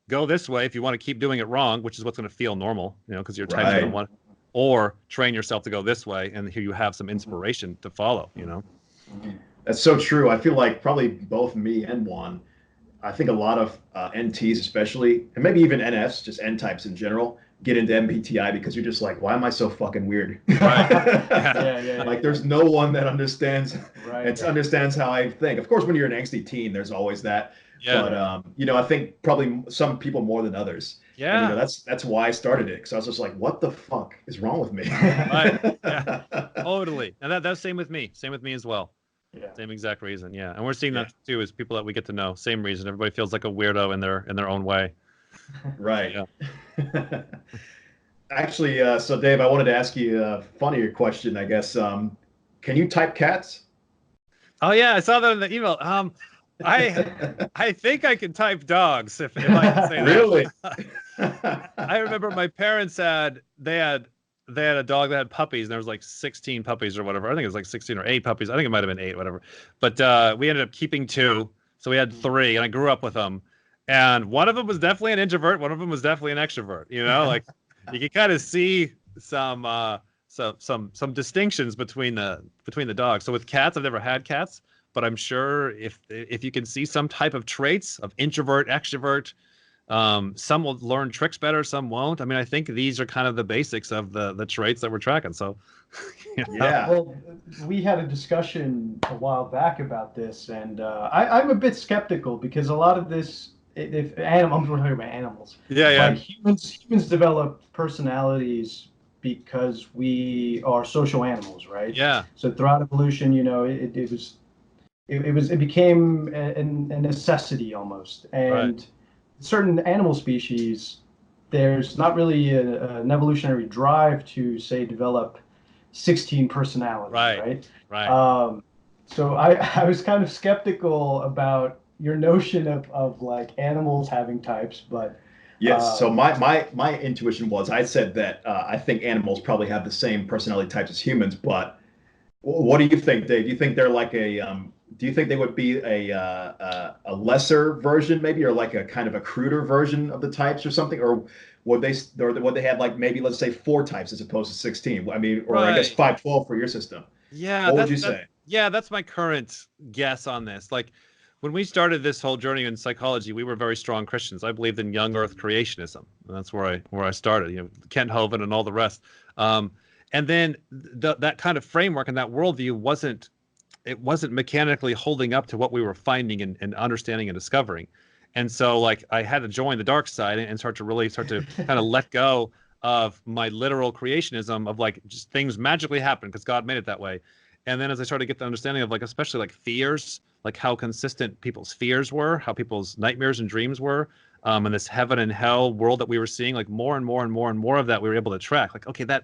Go this way if you want to keep doing it wrong, which is what's going to feel normal, because your type's going to want, or train yourself to go this way, and here you have some inspiration to follow, That's so true. I feel like probably both me and Juan, I think a lot of NTs especially, and maybe even NFs, just N types in general, get into MBTI because you're just like, why am I so fucking weird? Right. Like there's no one that understands understands how I think. Of course, when you're an angsty teen, there's always that. Yeah. But I think probably some people more than others. Yeah. And, that's why I started it, because I was just like, what the fuck is wrong with me? Right. Yeah. Totally. And that's same with me. Same with me as well. Yeah. Same exact reason. Yeah. And we're seeing that too, is people that we get to know. Same reason. Everybody feels like a weirdo in their own way. Right. Yeah. Actually, so Dave, I wanted to ask you a funnier question, I guess. Can you type cats? Oh yeah, I saw that in the email. I think I can type dogs if I can say that. Really? I remember my parents had a dog that had puppies, and there was like 16 puppies or whatever. I think it was like 16 or 8 puppies. I think it might have been 8, whatever. But we ended up keeping 2, so we had 3, and I grew up with them. And one of them was definitely an introvert. One of them was definitely an extrovert. Like you can kind of see some distinctions between the dogs. So with cats, I've never had cats, but I'm sure if you can see some type of traits of introvert, extrovert, some will learn tricks better, some won't. I mean, I think these are kind of the basics of the traits that we're tracking. So yeah. Well, we had a discussion a while back about this, and I'm a bit skeptical because a lot of this, we're talking about animals. Yeah. Like humans develop personalities because we are social animals, right? Yeah. So throughout evolution, it became a necessity almost, and certain animal species, there's not really an evolutionary drive to say develop 16 personalities, right? So I was kind of skeptical about your notion of like animals having types, but yes. So my intuition was, I said that I think animals probably have the same personality types as humans, but what do you think, Dave? Do you think they're like do you think they would be a lesser version maybe, or like a kind of a cruder version of the types or something? Or would they have like maybe let's say 4 types as opposed to 16? I mean, or I guess Right. 512 for your system. Yeah, What would you say? yeah, that's my current guess on this. Like when we started this whole journey in psychology, we were very strong Christians. I believed in young Earth creationism. And that's where I started. You know, Kent Hovind and all the rest. And then that kind of framework and that worldview wasn't mechanically holding up to what we were finding and understanding and discovering. And so like I had to join the dark side and start to kind of let go of my literal creationism of like just things magically happen because God made it that way. And then as I started to get the understanding of like especially like fears, like how consistent people's fears were, how people's nightmares and dreams were, and this heaven and hell world that we were seeing, like more and more and more and more of that we were able to track. Like, okay, that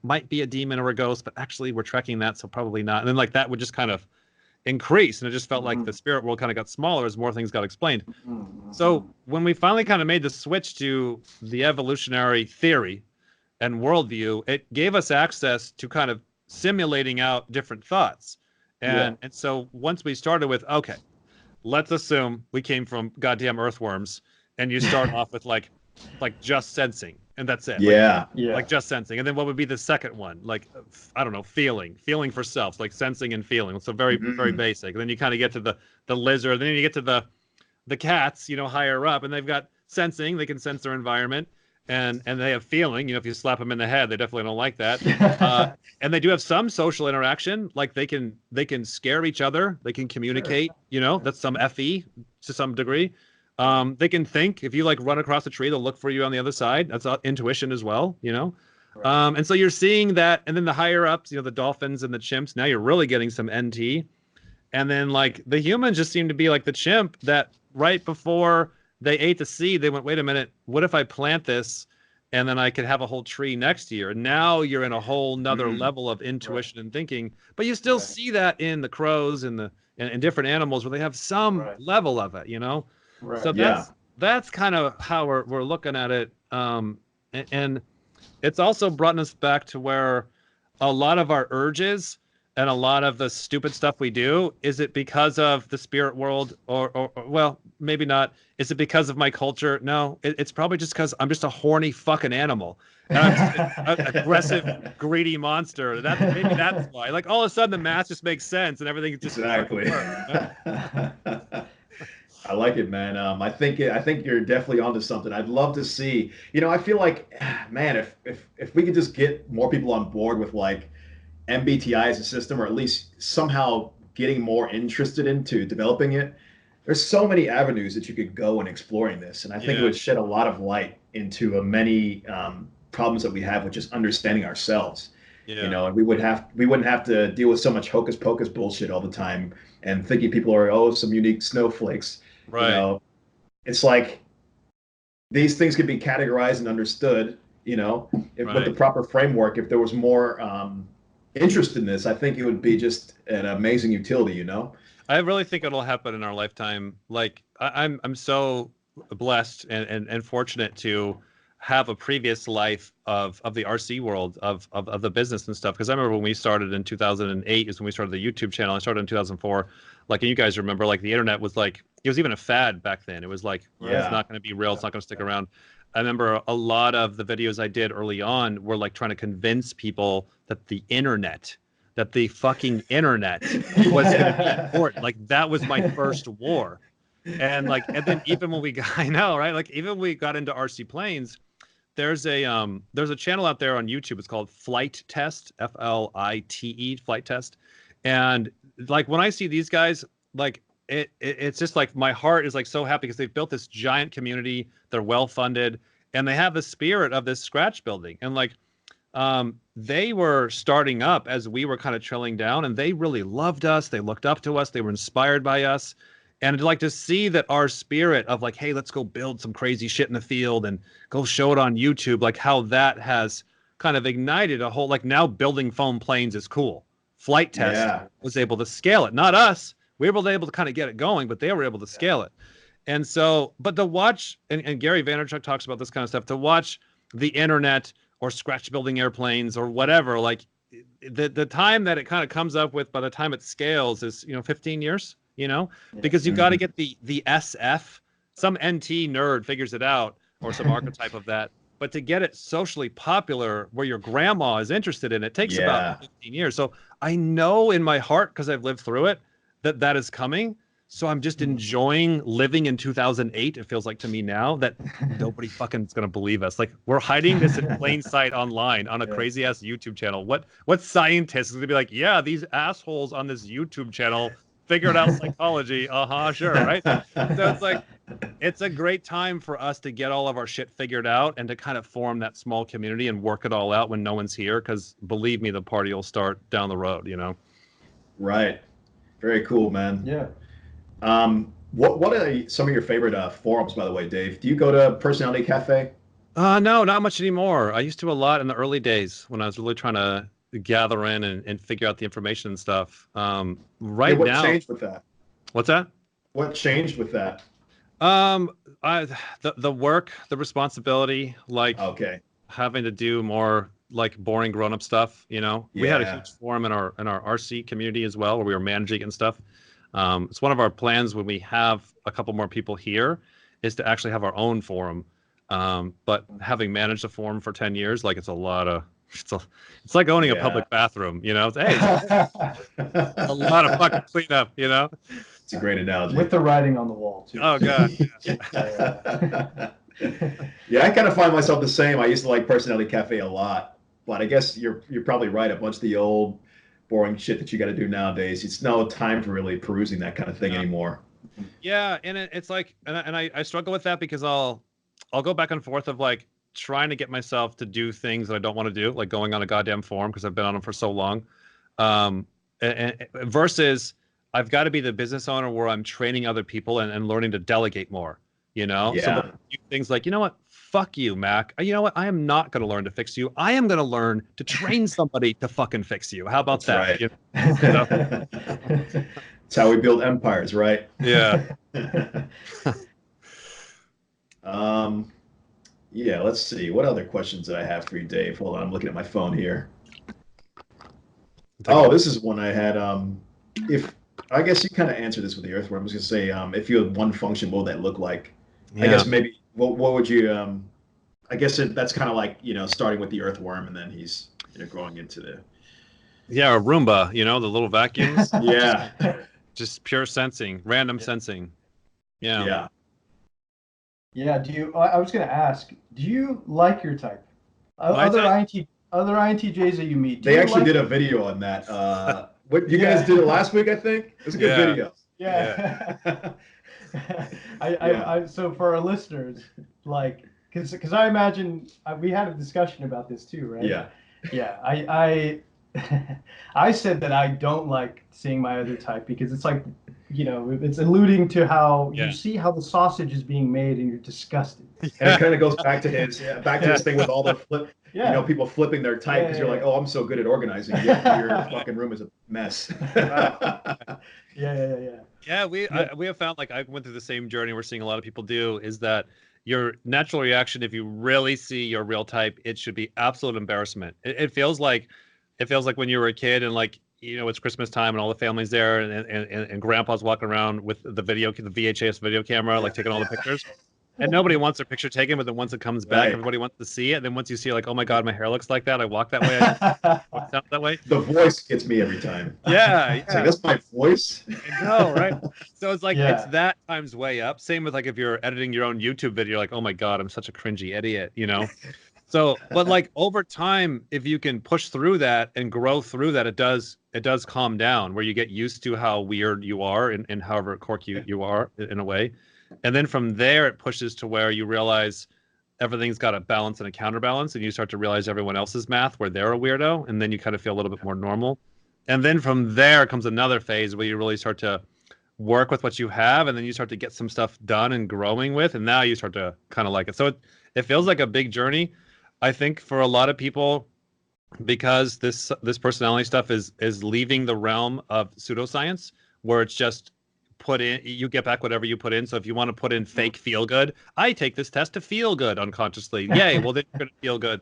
might be a demon or a ghost, but actually we're tracking that, so probably not. And then like that would just kind of increase, and it just felt like the spirit world kind of got smaller as more things got explained. So when we finally kind of made the switch to the evolutionary theory and worldview, it gave us access to kind of simulating out different thoughts. And so once we started with, okay, let's assume we came from goddamn earthworms, and you start off with like just sensing, and that's it. Like just sensing. And then what would be the second one? Like, I don't know, feeling for self, like sensing and feeling. So very, very basic. And then you kind of get to the lizard, then you get to the cats, you know, higher up, and they've got sensing, they can sense their environment, and they have feeling, you know, if you slap them in the head, they definitely don't like that. And they do have some social interaction, like they can scare each other, they can communicate, you know, that's some FE to some degree. They can think. If you like run across a tree, they'll look for you on the other side. That's intuition as well, you know. And so you're seeing that, and then the higher ups, you know, the dolphins and the chimps. Now you're really getting some NT, and then like the humans just seem to be like the chimp that right before they ate the seed, they went, wait a minute, what if I plant this, and then I could have a whole tree next year? And now you're in a whole nother level of intuition and thinking, but you still see that in the crows and in different animals where they have some level of it, you know. So that's kind of how we're looking at it, and it's also brought us back to where a lot of our urges and a lot of the stupid stuff we do, is it because of the spirit world, or well, maybe not. Is it because of my culture? No, it's probably just because I'm just a horny fucking animal, and I'm just an aggressive, greedy monster. Maybe that's why. Like all of a sudden the math just makes sense and everything just exactly. I like it, man. I think you're definitely onto something. I'd love to see. You know, I feel like, man, if we could just get more people on board with like MBTI as a system, or at least somehow getting more interested into developing it. There's so many avenues that you could go in exploring this, and I think it would shed a lot of light into many problems that we have with just understanding ourselves. You know, and we wouldn't have to deal with so much hocus pocus bullshit all the time and thinking people are some unique snowflakes. Right. You know, it's like these things could be categorized and understood. You know, with the proper framework. If there was more interest in this, I think it would be just an amazing utility. You know, I really think it'll happen in our lifetime. Like I'm so blessed and fortunate to have a previous life of the RC world, of the business and stuff. Because I remember when we started in 2008 is when we started the YouTube channel. I started in 2004. Like, and you guys remember, like the internet was like, it was even a fad back then. It was like, it's not going to be real. It's not going to stick around. I remember a lot of the videos I did early on were like trying to convince people that the fucking internet was going to be important. Like that was my first war. And like, and then even when we got, I know, right? Like even when we got into RC planes, there's a channel out there on YouTube. It's called Flight Test, FLITE, Flight Test. And like when I see these guys, like it's just like my heart is like so happy because they've built this giant community. They're well funded, and they have the spirit of this scratch building. And like they were starting up as we were kind of trilling down, and they really loved us. They looked up to us. They were inspired by us. And like to see that our spirit of like, hey, let's go build some crazy shit in the field and go show it on YouTube, like how that has kind of ignited a whole, like now building foam planes is cool. Flight Test was able to scale it. Not us. We were able to kind of get it going, but they were able to scale it. And so, but to watch, and Gary Vaynerchuk talks about this kind of stuff, to watch the internet or scratch building airplanes or whatever, like the time that it kind of comes up with by the time it scales is, 15 years. Because you've got to get the SF. Some NT nerd figures it out, or some archetype of that. But But to get it socially popular where your grandma is interested in it takes about 15 years. So I know in my heart, because I've lived through it, that is coming. So I'm just enjoying living in 2008. It feels like to me now that nobody fucking is going to believe us. Like, we're hiding this in plain sight online on a crazy ass YouTube channel. What scientist is going to be like, yeah, these assholes on this YouTube channel figured out psychology. Sure, right? So it's like, it's a great time for us to get all of our shit figured out and to kind of form that small community and work it all out when no one's here. Because believe me, the party will start down the road, you know? Right. Very cool, man. Yeah. What are some of your favorite forums, by the way, Dave? Do you go to Personality Cafe? No, not much anymore. I used to a lot in the early days when I was really trying to gather in and figure out the information and stuff. Right what now, changed with that? What's that? What changed with that? The work, the responsibility, like having to do more like boring grown-up stuff. You know, we had a huge forum in our RC community as well, where we were managing and stuff. It's one of our plans when we have a couple more people here is to actually have our own forum. But having managed a forum for 10 years, like it's a lot of, it's like owning a public bathroom, you know? Hey, a lot of fucking cleanup, you know? It's a great analogy. With the writing on the wall, too. Oh, God. Yeah, I kind of find myself the same. I used to like Personality Cafe a lot, but I guess you're probably right. A bunch of the old boring shit that you got to do nowadays. It's no time for really perusing that kind of thing anymore. Yeah, and it's like, and I struggle with that because I'll go back and forth of like trying to get myself to do things that I don't want to do, like going on a goddamn forum because I've been on them for so long, and versus I've got to be the business owner where I'm training other people and learning to delegate more, you know? Yeah. So things like, you know what? Fuck you, Mac. You know what? I am not going to learn to fix you. I am going to learn to train somebody to fucking fix you. How about that? Right. You know? That's how we build empires, right? Yeah. Yeah, let's see. What other questions did I have for you, Dave? Hold on, I'm looking at my phone here. This is one I had. If I guess you kind of answered this with the earthworm. I was going to say, if you had one function, what would that look like? I guess maybe what would you? I guess that's kind of like, you know, starting with the earthworm and then he's, you know, growing into the. Yeah, a Roomba, you know, the little vacuums. Yeah. Just pure sensing, random sensing. Yeah. Yeah. Yeah. I was going to ask, do you like your type? Other INTJs that you meet. They actually did a video on that. What you guys did it last week, I think. It was a good video. Yeah. So for our listeners, like, because I imagine we had a discussion about this too, right? Yeah. Yeah. I said that I don't like seeing my other type because it's like, you know, it's alluding to how you see how the sausage is being made and you're disgusted. And it kind of goes back to his thing with all the you know, people flipping their type because you're like, oh, I'm so good at organizing. Your fucking room is a mess. Yeah, we have found, like, I went through the same journey we're seeing a lot of people do, is that your natural reaction, if you really see your real type, it should be absolute embarrassment. It feels like when you were a kid and, like, you know, it's Christmas time and all the family's there and grandpa's walking around with the VHS video camera, like taking all the pictures. And nobody wants their picture taken, but then once it comes back, everybody wants to see it. And then once you see, like, oh my God, my hair looks like that. I walk that way. I walk that way. The voice gets me every time. Yeah. It's like, that's my voice. I know, right? So it's like, it's that times way up. Same with, like, if you're editing your own YouTube video, you're like, oh my God, I'm such a cringy idiot, you know? So, but like over time, if you can push through that and grow through that, it does calm down, where you get used to how weird you are and however quirky you are in a way. And then from there, it pushes to where you realize everything's got a balance and a counterbalance, and you start to realize everyone else's math where they're a weirdo, and then you kind of feel a little bit more normal. And then from there comes another phase where you really start to work with what you have, and then you start to get some stuff done and growing with, and now you start to kind of like it. So it feels like a big journey, I think, for a lot of people, because this personality stuff is leaving the realm of pseudoscience, where it's just put in, you get back whatever you put in. So if you want to put in fake feel good, I take this test to feel good unconsciously. Yay, well then you're gonna feel good.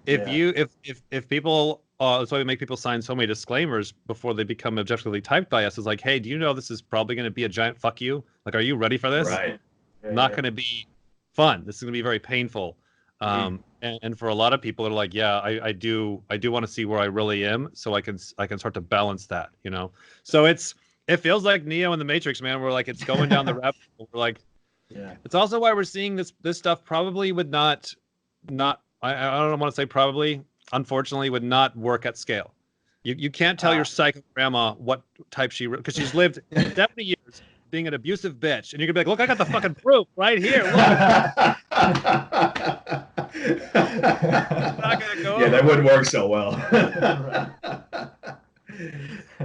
If people that's why we make people sign so many disclaimers before they become objectively typed by us, is like, hey, do you know this is probably going to be a giant fuck you? Like, are you ready for this? Right. Not going to be fun. This is going to be very painful. And for a lot of people, they're like, yeah, I do want to see where I really am, so I can start to balance that, you know. So it feels like Neo in the Matrix, man. We're like, it's going down the rabbit hole. We're like, Yeah. it's also why we're seeing this stuff probably would not I don't want to say probably, unfortunately, would not work at scale. You can't tell your psycho grandma what type because she's lived 70 years being an abusive bitch, and you're gonna be like, look, I got the fucking proof right here. Look. Not gonna go Yeah, over. that wouldn't work so well.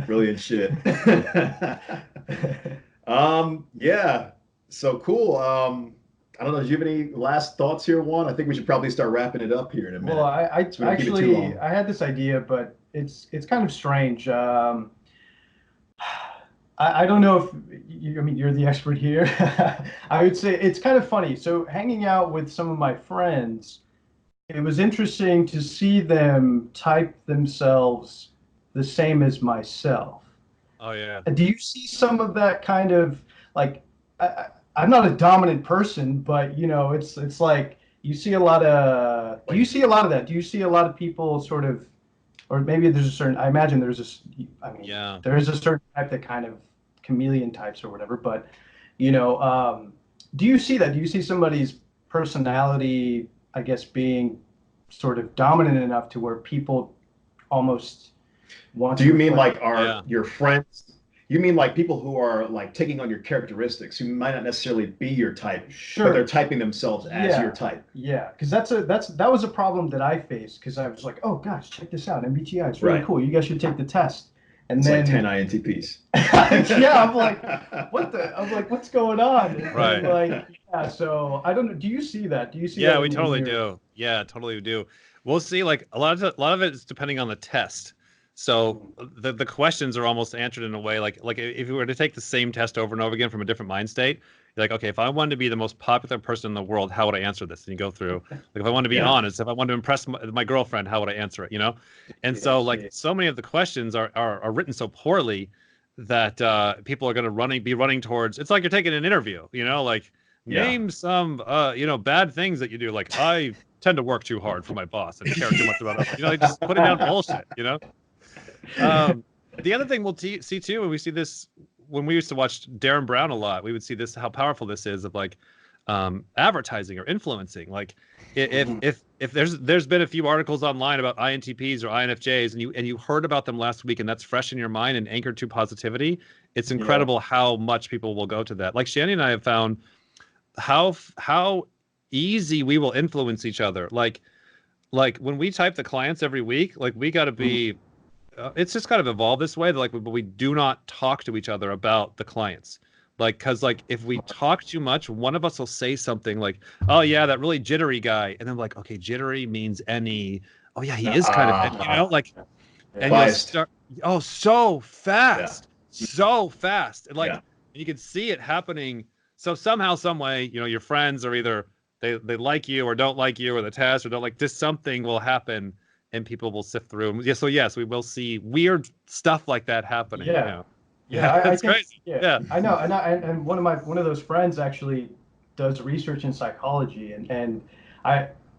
Brilliant shit. Yeah. So cool. I don't know. Do you have any last thoughts here, Juan? I think we should probably start wrapping it up here in a minute. Well, I So we don't keep it too actually long. I had this idea, but it's kind of strange. I don't know if I mean, you're the expert here. I would say it's kind of funny. So hanging out with some of my friends, it was interesting to see them type themselves the same as myself. Oh yeah. Do you see some of that kind of like I'm not a dominant person, but you know, it's like you see a lot of do you see a lot of that? Do you see a lot of people sort of or maybe there's a certain I imagine there's I mean Yeah. there is a certain type that kind of chameleon types or whatever, but you know, do you see that? Do you see somebody's personality, I guess, being sort of dominant enough to where people almost want Do to you mean reflect- like your friends? You mean like people who are like taking on your characteristics, who might not necessarily be your type, Sure. but they're typing themselves as Yeah. your type. Yeah, because that was a problem that I faced because I was like, oh gosh, check this out, MBTI, it's really Right. cool. You guys should take the test. And It's then like 10 INTPs. yeah, I'm like, I'm like, what's going on? And Right. like, yeah. So I don't know. Do you see that? Do you see? Yeah, that we in totally your- do. Yeah, totally do. We'll see. Like a lot of it is depending on the test. So the questions are almost answered in a way like if you were to take the same test over and over again from a different mind state, you're like, okay, if I wanted to be the most popular person in the world, how would I answer this? And you go through, like, if I wanted to be honest, if I wanted to impress my girlfriend, how would I answer it? You know, and so like so many of the questions are written so poorly that people are going to be running towards. It's like you're taking an interview. You know, like name some bad things that you do. Like I tend to work too hard for my boss and care too much about others. You know, like just putting down bullshit. You know. The other thing we'll see too, and we see this when we used to watch Darren Brown a lot, we would see this, how powerful this is of like advertising or influencing. Like if there's been a few articles online about INTPs or INFJs and you heard about them last week and that's fresh in your mind and anchored to positivity, it's incredible how much people will go to that. Like Shanny and I have found how easy we will influence each other. Like when we type the clients every week, like we got to be it's just kind of evolved this way that like we do not talk to each other about the clients, like because like if we talk too much, one of us will say something like, oh yeah, that really jittery guy, and then like, okay, jittery means any, oh yeah, he is kind of, you know, like, and you'll start, oh, so fast, and like you can see it happening. So somehow, some way, you know, your friends are either they like you or don't like you, or the test or don't like this, something will happen and people will sift through. Yeah, so yes, we will see weird stuff like that happening. Yeah. You know? Yeah, it's crazy. Yeah, I know, and one of those friends actually does research in psychology, and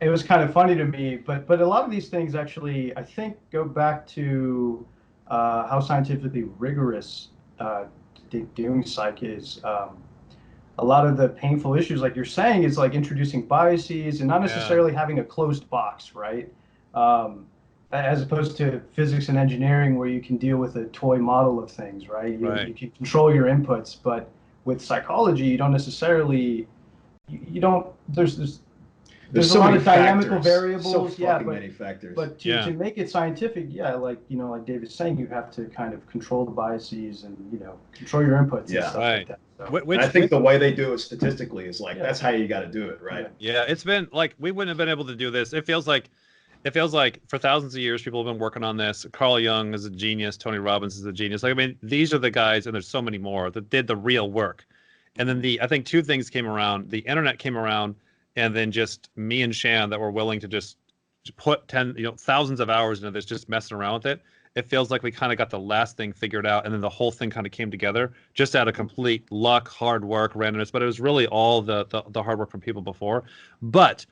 it was kind of funny to me, but a lot of these things actually I think go back to how scientifically rigorous doing psych is. A lot of the painful issues, like you're saying, is like introducing biases and not necessarily having a closed box, right? As opposed to physics and engineering, where you can deal with a toy model of things, right? You can control your inputs, but with psychology, you don't necessarily, you don't. There's so a lot many of dynamical factors, variables, so many factors. But to make it scientific, like like David's saying, you have to kind of control the biases and control your inputs and stuff like that. So. And I think the way they do it statistically is like that's how you got to do it, right? Yeah, it's been like we wouldn't have been able to do this. It feels like for thousands of years people have been working on this. Carl Jung is a genius. Tony Robbins is a genius. Like, I mean, these are the guys, and there's so many more that did the real work. And then I think two things came around. The internet came around, and then just me and Shan that were willing to just put thousands of hours into this, just messing around with it. It feels like we kind of got the last thing figured out, and then the whole thing kind of came together just out of complete luck, hard work, randomness. But it was really all the hard work from people before. But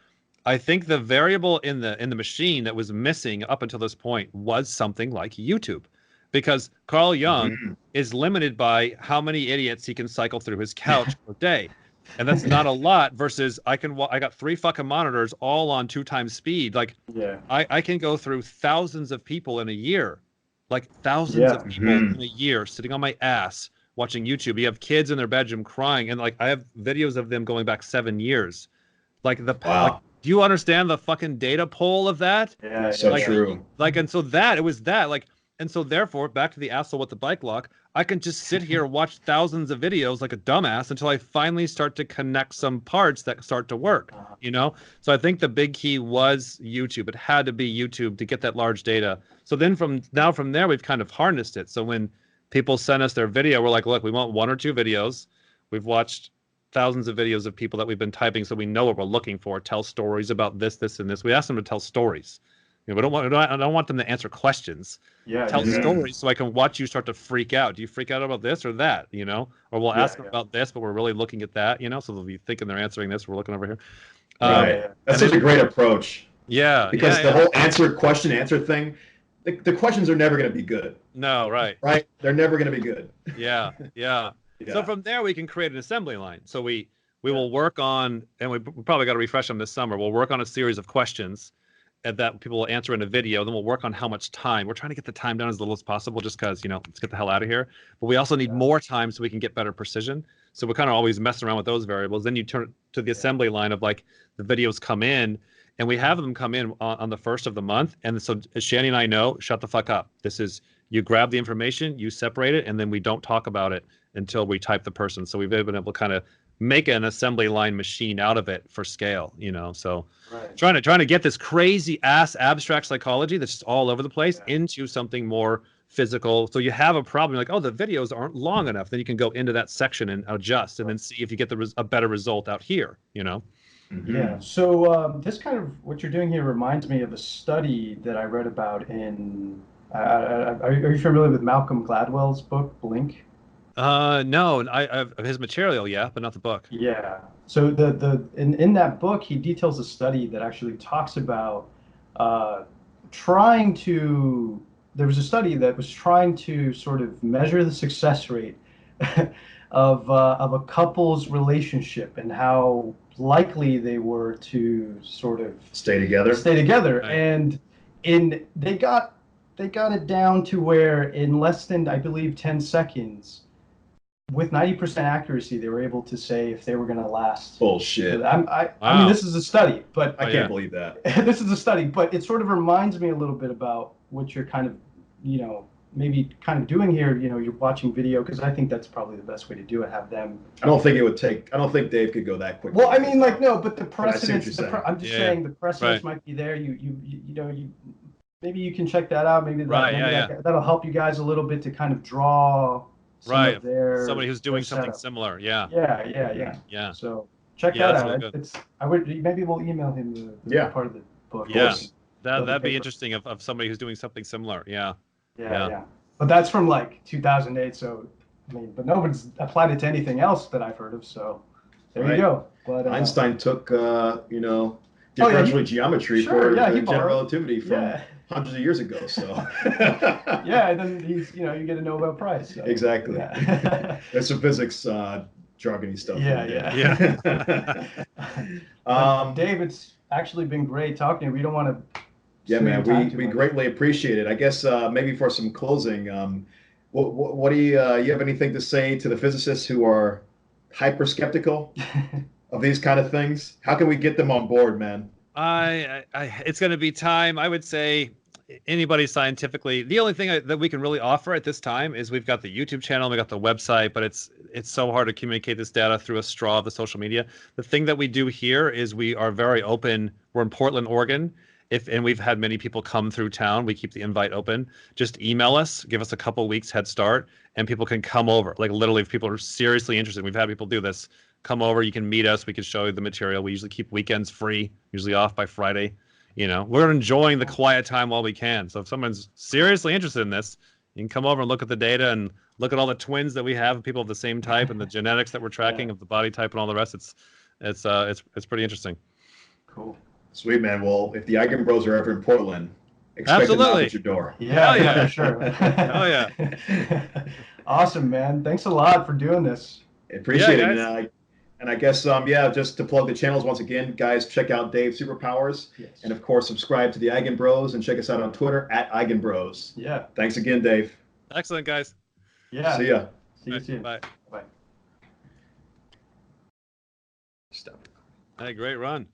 I think the variable in the machine that was missing up until this point was something like YouTube, because Carl Jung is limited by how many idiots he can cycle through his couch per day. And that's not a lot versus I got 3 fucking monitors all on 2 times speed. Like I can go through thousands of people in a year, like thousands of people in a year sitting on my ass watching YouTube. You have kids in their bedroom crying, and like I have videos of them going back 7 years. Like like, do you understand the fucking data pull of that? Yeah, So like, true. Like, and so that it was that like, and so therefore back to the asshole with the bike lock, I can just sit here and watch thousands of videos like a dumbass until I finally start to connect some parts that start to work, you know? So I think the big key was YouTube. It had to be YouTube to get that large data. So then from there, we've kind of harnessed it. So when people send us their video, we're like, look, we want 1 or 2 videos. We've watched thousands of videos of people that we've been typing, so we know what we're looking for. Tell stories about this, this, and this. We ask them to tell stories. You know, I don't want them to answer questions. Tell stories so I can watch you start to freak out. Do you freak out about this or that? You know, or we'll ask them about this, but we're really looking at that. You know, so they'll be thinking they're answering this. We're looking over here. Right. That's such a great approach. Yeah. Because the whole question answer thing, the questions are never going to be good. No. Right. Right. They're never going to be good. Yeah. So from there we can create an assembly line. So we will work on, and we probably got to refresh them this summer. We'll work on a series of questions that people will answer in a video. Then we'll work on how much time. We're trying to get the time down as little as possible, just because, you know, let's get the hell out of here. But we also need more time so we can get better precision. So we're kind of always messing around with those variables. Then you turn to the assembly line of like the videos come in, and we have them come in on the 1st of the month. And so as Shani and I know, shut the fuck up. This is, you grab the information, you separate it, and then we don't talk about it until we type the person. So we've been able to kind of make an assembly line machine out of it for scale, you know. So trying to get this crazy ass abstract psychology that's just all over the place into something more physical. So you have a problem, you're like, oh, the videos aren't long enough. Then you can go into that section and adjust, and then see if you get a better result out here, you know. Yeah. So this kind of what you're doing here reminds me of a study that I read about in. Are you familiar with Malcolm Gladwell's book Blink? No, I've his material, yeah, but not the book. Yeah. So in that book, he details a study that actually talks about trying to. There was a study that was trying to sort of measure the success rate of a couple's relationship and how likely they were to sort of stay together. Right. And they got it down to where in less than, I believe, 10 seconds, with 90% accuracy, they were able to say if they were going to last. Bullshit. I mean, this is a study, but I can't believe that. This is a study, but it sort of reminds me a little bit about what you're kind of, you know, maybe kind of doing here. You know, you're watching video, because I think that's probably the best way to do it. Have them. I don't think Dave could go that quickly. Well, I mean, like, no, but the precedence. I'm just saying the precedence might be there. You know, maybe you can check that out. Maybe that'll help you guys a little bit to kind of draw. Somebody who's doing something similar. Yeah. So check that out. Good. Maybe we'll email him the part of the book. Yeah, that'd be interesting of somebody who's doing something similar. Yeah. But that's from like 2008. So I mean, but nobody's applied it to anything else that I've heard of. So there you go. But Einstein took differential geometry for general relativity from hundreds of years ago. So and then you get a Nobel Prize. So. Exactly. There's some physics jargony stuff. Dave, it's actually been great talking to you. We don't want to. Yeah, man, we greatly appreciate it. I guess maybe for some closing, what do you have anything to say to the physicists who are hyper skeptical of these kind of things? How can we get them on board, man? It's going to be time. I would say anybody scientifically, the only thing that we can really offer at this time is we've got the YouTube channel, we got the website, but it's so hard to communicate this data through a straw of the social media. The thing that we do here is we are very open. We're in Portland, Oregon. And we've had many people come through town. We keep the invite open. Just email us, give us a couple weeks head start, and people can come over. Like literally, if people are seriously interested, we've had people do this. Come over, you can meet us. We can show you the material. We usually keep weekends free, usually off by Friday. You know, we're enjoying the quiet time while we can. So if someone's seriously interested in this, you can come over and look at the data and look at all the twins that we have of people of the same type and the genetics that we're tracking of the body type and all the rest. It's pretty interesting. Cool. Sweet, man. Well, if the Eigenbros are ever in Portland, expect them Absolutely. knock at your door. Yeah, Hell yeah. for sure. Oh yeah. Awesome, man. Thanks a lot for doing this. Appreciate Yeah, it. guys. And I guess, yeah, just to plug the channels once again, guys, check out DaveSuperPowers. Yes. And of course, subscribe to the Eigenbros and check us out on Twitter at Eigenbros. Yeah. Thanks again, Dave. Excellent, guys. Yeah. See ya. See you soon. Bye. Bye. Stop. Hey, great run.